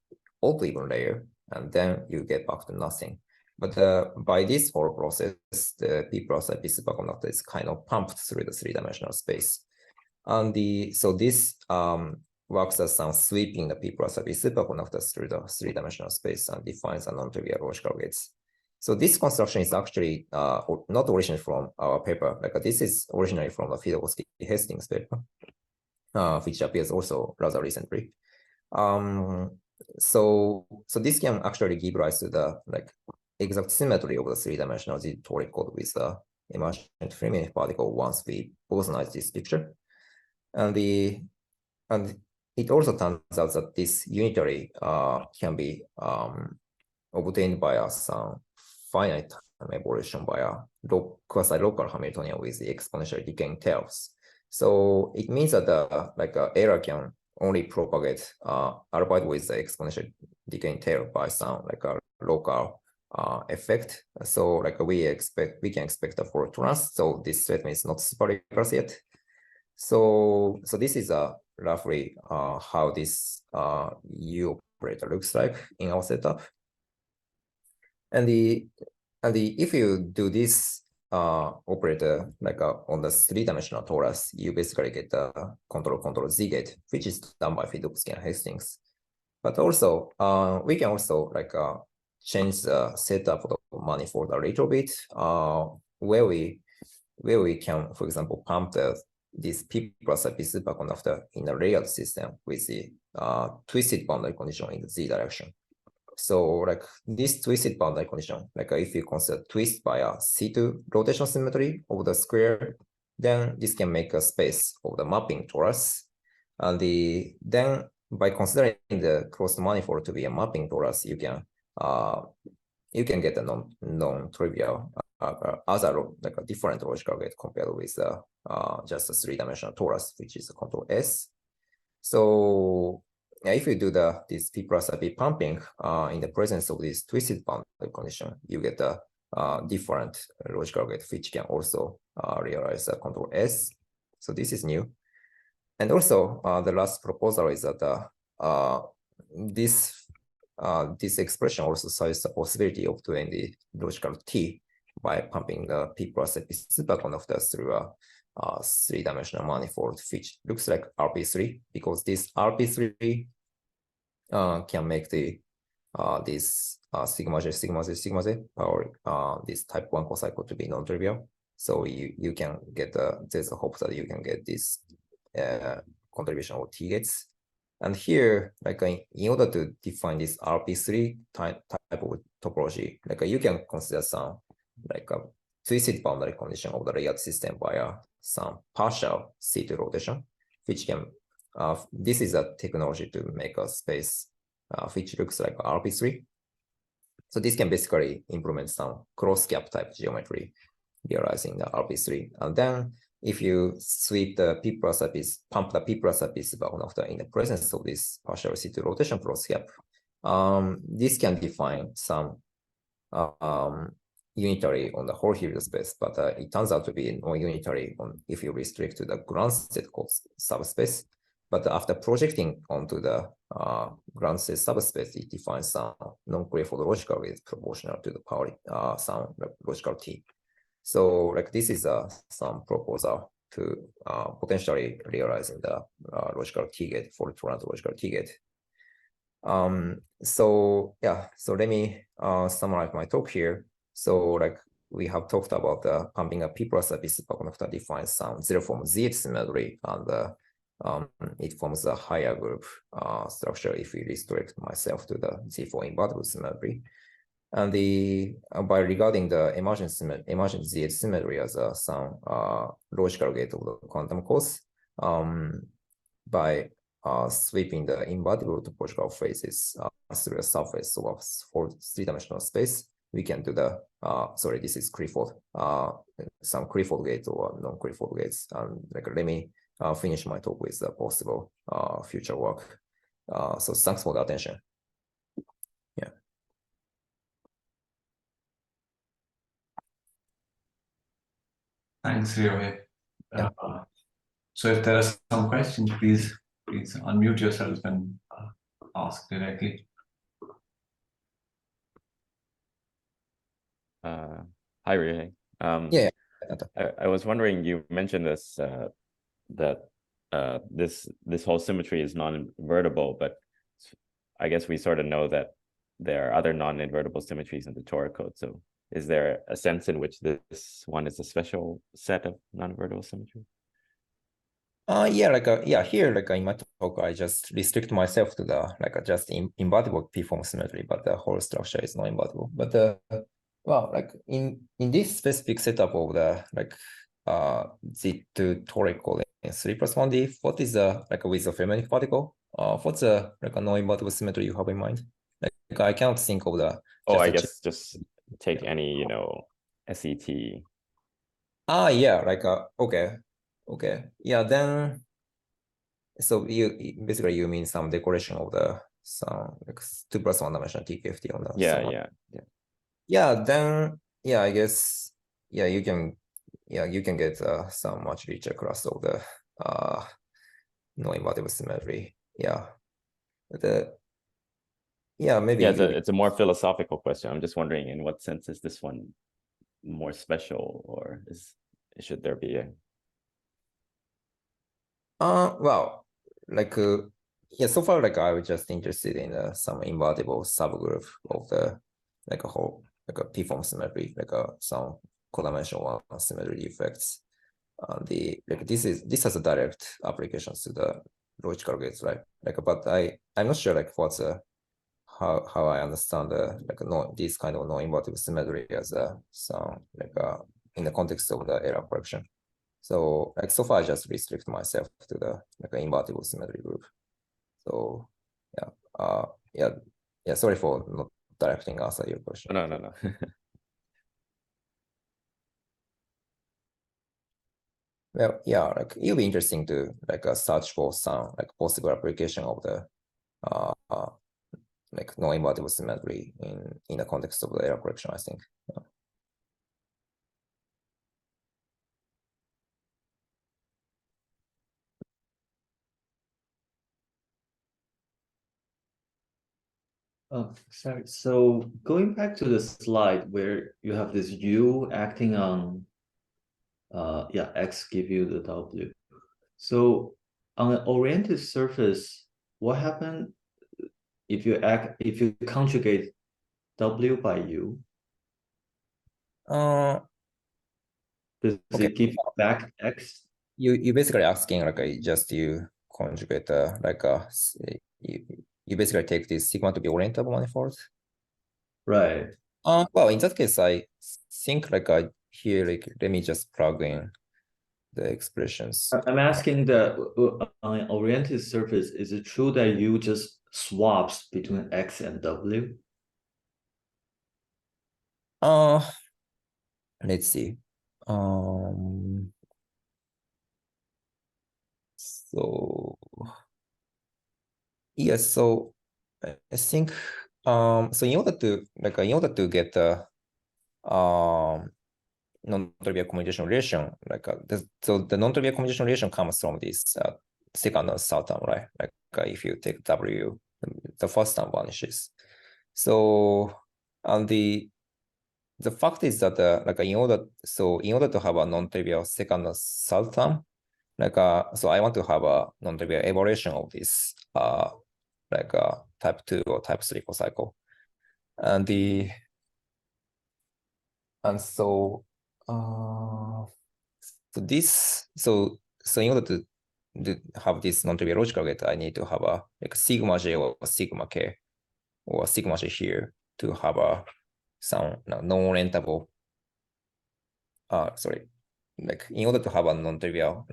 odd even layer, and then you get back to nothing. But by this whole process, the P plus IP superconductor is kind of pumped through the three-dimensional space. And so this works as some sweeping the P plus IP superconductors through the three-dimensional space and defines a non-trivial logical gates. So this construction is actually not originally from our paper. Like this is originally from the Fiedorowski-Hastings paper, which appears also rather recently. So this can actually give rise to the exact symmetry of the three-dimensional Z-toric code with the emergent Feynman particle once we bosonize this picture. And it also turns out that this unitary can be obtained by some finite time evolution by a quasi-local Hamiltonian with the exponentially decaying tails. So it means that error can only propagate albeit with the exponential decaying tail by some like a local effect. So like we can expect a for Torrance. So this statement is not super rigorous yet. So this is roughly how this U operator looks like in our setup. And if you do this operator like on the 3-dimensional torus, you basically get the control Z gate, which is done by Fidowski and Hastings. But also we can also like change the setup of the manifold a little bit, where we can, for example, pump this P plus P superconductor in a layered system with the twisted boundary condition in the Z direction. So like this twisted boundary condition, like if you consider twist by a C2 rotation symmetry of the square, then this can make a space of the mapping torus. And then by considering the closed manifold to be a mapping torus, you can get a non-trivial other like a different logical gate compared with just a 3-dimensional torus, which is a control S. So if you do this P plus P pumping in the presence of this twisted boundary condition, you get a different logical gate, which can also realize a control S. So this is new. And also the last proposal is that this expression also suggests the possibility of doing the logical T by pumping the P plus P superconductor through a 3-dimensional manifold, which looks like RP3, because this RP3 can make the this sigma j sigma z sigma z power this type 1 cocycle to be non-trivial. So you can get there's a hope that you can get this contribution of T gates. And here, like in order to define this RP3 type of topology, like you can consider some like a twisted boundary condition of the layered system via some partial C2 rotation, which can this is a technology to make a space which looks like RP3. So this can basically implement some cross-cap type geometry realizing the RP3. And then if you sweep the P plus P, pump the P plus P superconductor in the presence of this partial C2 rotation cross-cap, this can define some unitary on the whole Hilbert space, but it turns out to be non-unitary if you restrict to the ground state subspace. But after projecting onto the ground state subspace, it defines some non-Clifford logical gate proportional to the power some logical T. So like this is some proposal to potentially realizing the logical T gate for Toronto logical T gate. So yeah, so let me summarize my talk here. So like we have talked about pumping a P plus P superconductor defines some zero form Z symmetry, and it forms a higher group structure if we restrict myself to the Z4 invertible symmetry. And by regarding the emergent Z symmetry as some logical gate of the quantum course, by sweeping the invertible topological phases through the surface of a 3-dimensional space, we can do the sorry, this is Clifford, some Clifford gate or non-Clifford gates. And like let me finish my talk with the possible future work. So thanks for the attention. Yeah. Thanks, Ryohei. Yeah. So if there are some questions, please unmute yourself and ask directly. Hi, Ryohei. Yeah. I was wondering, you mentioned this that this whole symmetry is non-invertible, but I guess we sort of know that there are other non-invertible symmetries in the Torah code. So is there a sense in which this one is a special set of non-invertible symmetry? Yeah, like here, like in my talk, I just restrict myself to the just invertible P-form symmetry, but the whole structure is not invertible. But well, like in this specific setup of the Z2 toric calling 3+1D, what is with the fermionic particle? What's a non-invertible symmetry you have in mind? Like I can't think of the. I guess just take any SET. Yeah, okay, yeah, then So basically you mean some decoration of the some like 2+1 dimensional TKFT on the then I guess you can get some much richer class of the non-invertible symmetry. Maybe it's a more philosophical question. I'm just wondering, in what sense is this one more special, or should there be a well, like so far like I was just interested in some invertible subgroup of the like a whole like a P-form symmetry, like some codimensional one symmetry effects. This has a direct applications to the logical gates, right? Like, but I'm not sure like what's how I understand this kind of non-invertible symmetry as some in the context of the error correction. So like so far I just restrict myself to the invertible symmetry group. So sorry for not directing answer your question. No. Well, like it'll be interesting to search for some possible application of the non-invertible symmetry in the context of the error correction, I think. Sorry. So going back to the slide where you have this U acting on, X give you the W. So on an oriented surface, what happened if you conjugate W by U? Does it give back X? You basically asking just you conjugate you basically take this sigma to be orientable manifold. Right. Well, in that case, I think here let me just plug in the expressions. I'm asking that on an oriented surface, is it true that U just swaps between X and W? Let's see. So yes, so I think so in order to get the non-trivial commutation relation, so the non-trivial commutation relation comes from this second and third term, right? If you take W, the first term vanishes. So the fact is that in order to have a non-trivial second and third term, so I want to have a non-trivial evaluation of this type 2 or type 3 cocycle. And so in order to have this non-trivial logical gate, I need to have a sigma j or sigma k or sigma j here to have some non-orientable in order to have a non-trivial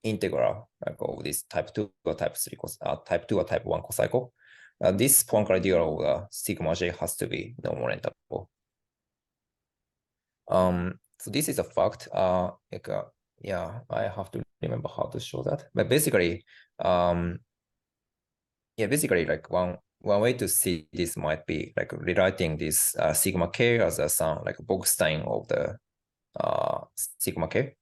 integral of this type 2 or type 3 type 2 or type 1 cocycle, this Poincare dual of sigma j has to be non-orientable. So this is a fact. I have to remember how to show that. But basically, one way to see this might be rewriting this sigma k as some Box-Stein of the sigma k,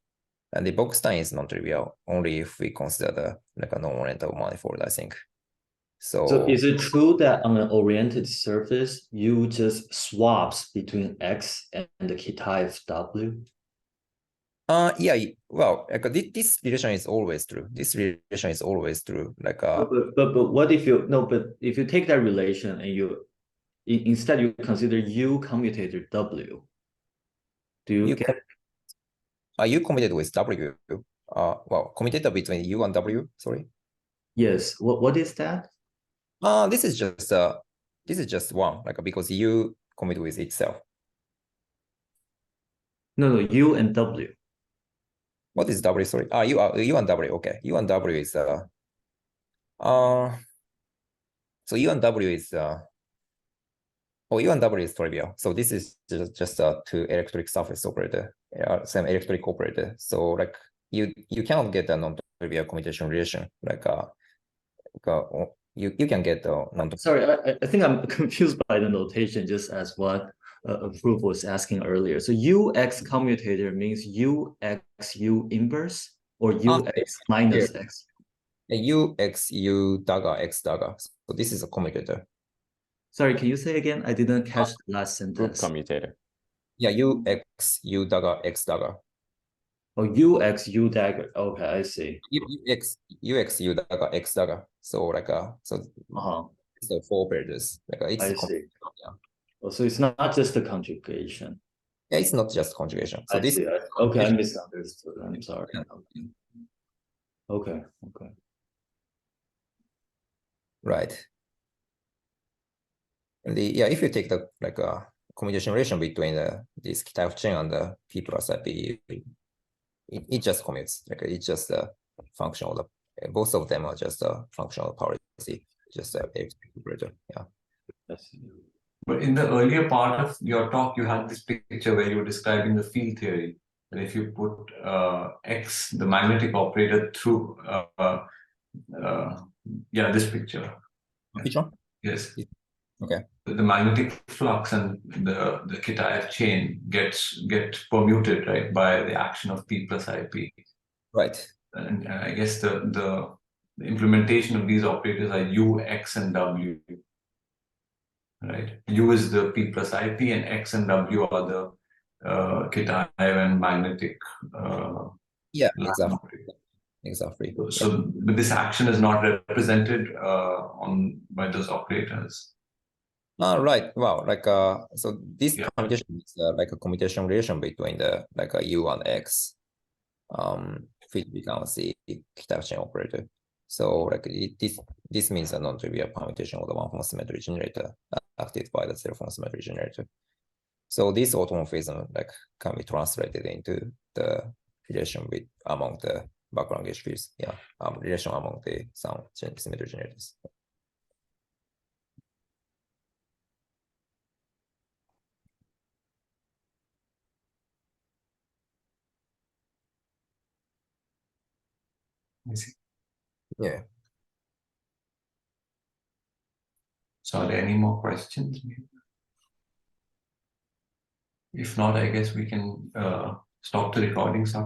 and the Box-Stein is non-trivial only if we consider the a non-orientable manifold, I think. So is it true that on an oriented surface, U just swaps between X and the Kitaev W? Well, this relation is always true. This relation is always true. But what if if you take that relation and instead you consider U commutator W, do you get? Are you commutated with W? Well, commutator between U and W. Sorry. Yes. What is that? This is just one, because U commute with itself. No, U and W. What is W? Sorry. U and W. Okay. U and W is so U and W is U and W is trivial. So this is just two electric surface operator, same electric operator. So you cannot get a non-trivial commutation relation you can get a non. Sorry, I think I'm confused by the notation, just as what Proof was asking earlier. So UX commutator means UXU inverse or UX minus X? UXU dagger X dagger. So this is a commutator. Sorry, can you say again? I didn't catch the last Group sentence. commutator. Yeah, UXU dagger X dagger. Oh, UXU dagger. Okay, I see. UXU dagger X dagger. So like so it's the four operators. Like it's I see. Yeah. Oh, so it's not just the conjugation. Yeah, it's not just conjugation. So I this see. Okay, I misunderstood. I'm sorry. Yeah. Okay. Right. And if you take the commutation relation between this type chain and the P plus IP, it just commutes. Like it's just a function of the both of them are just a function of power C. Just a operator. Yeah. But in the earlier part of your talk, you had this picture where you were describing the field theory. And if you put X, the magnetic operator, through this picture. Which one? Yes. Okay. The magnetic flux and the Kitaev chain get permuted, right, by the action of P plus IP. Right. And I guess the implementation of these operators are U, X, and W. Right. U is the P plus IP, and X and W are the Kitaev and magnetic. Yeah, exactly. So, but this action is not represented by those operators. Right. Wow. So this commutation is like a commutation relation between the a U and X. Which becomes the Kitaev chain operator. So this means a non-trivial permutation of the one-form symmetry generator acted by the zero-form symmetry generator. So this automorphism can be translated into the relation among the background gauge fields. Yeah, relation among the some symmetry generators. I see. Yeah. So are there any more questions? If not, I guess we can stop the recording.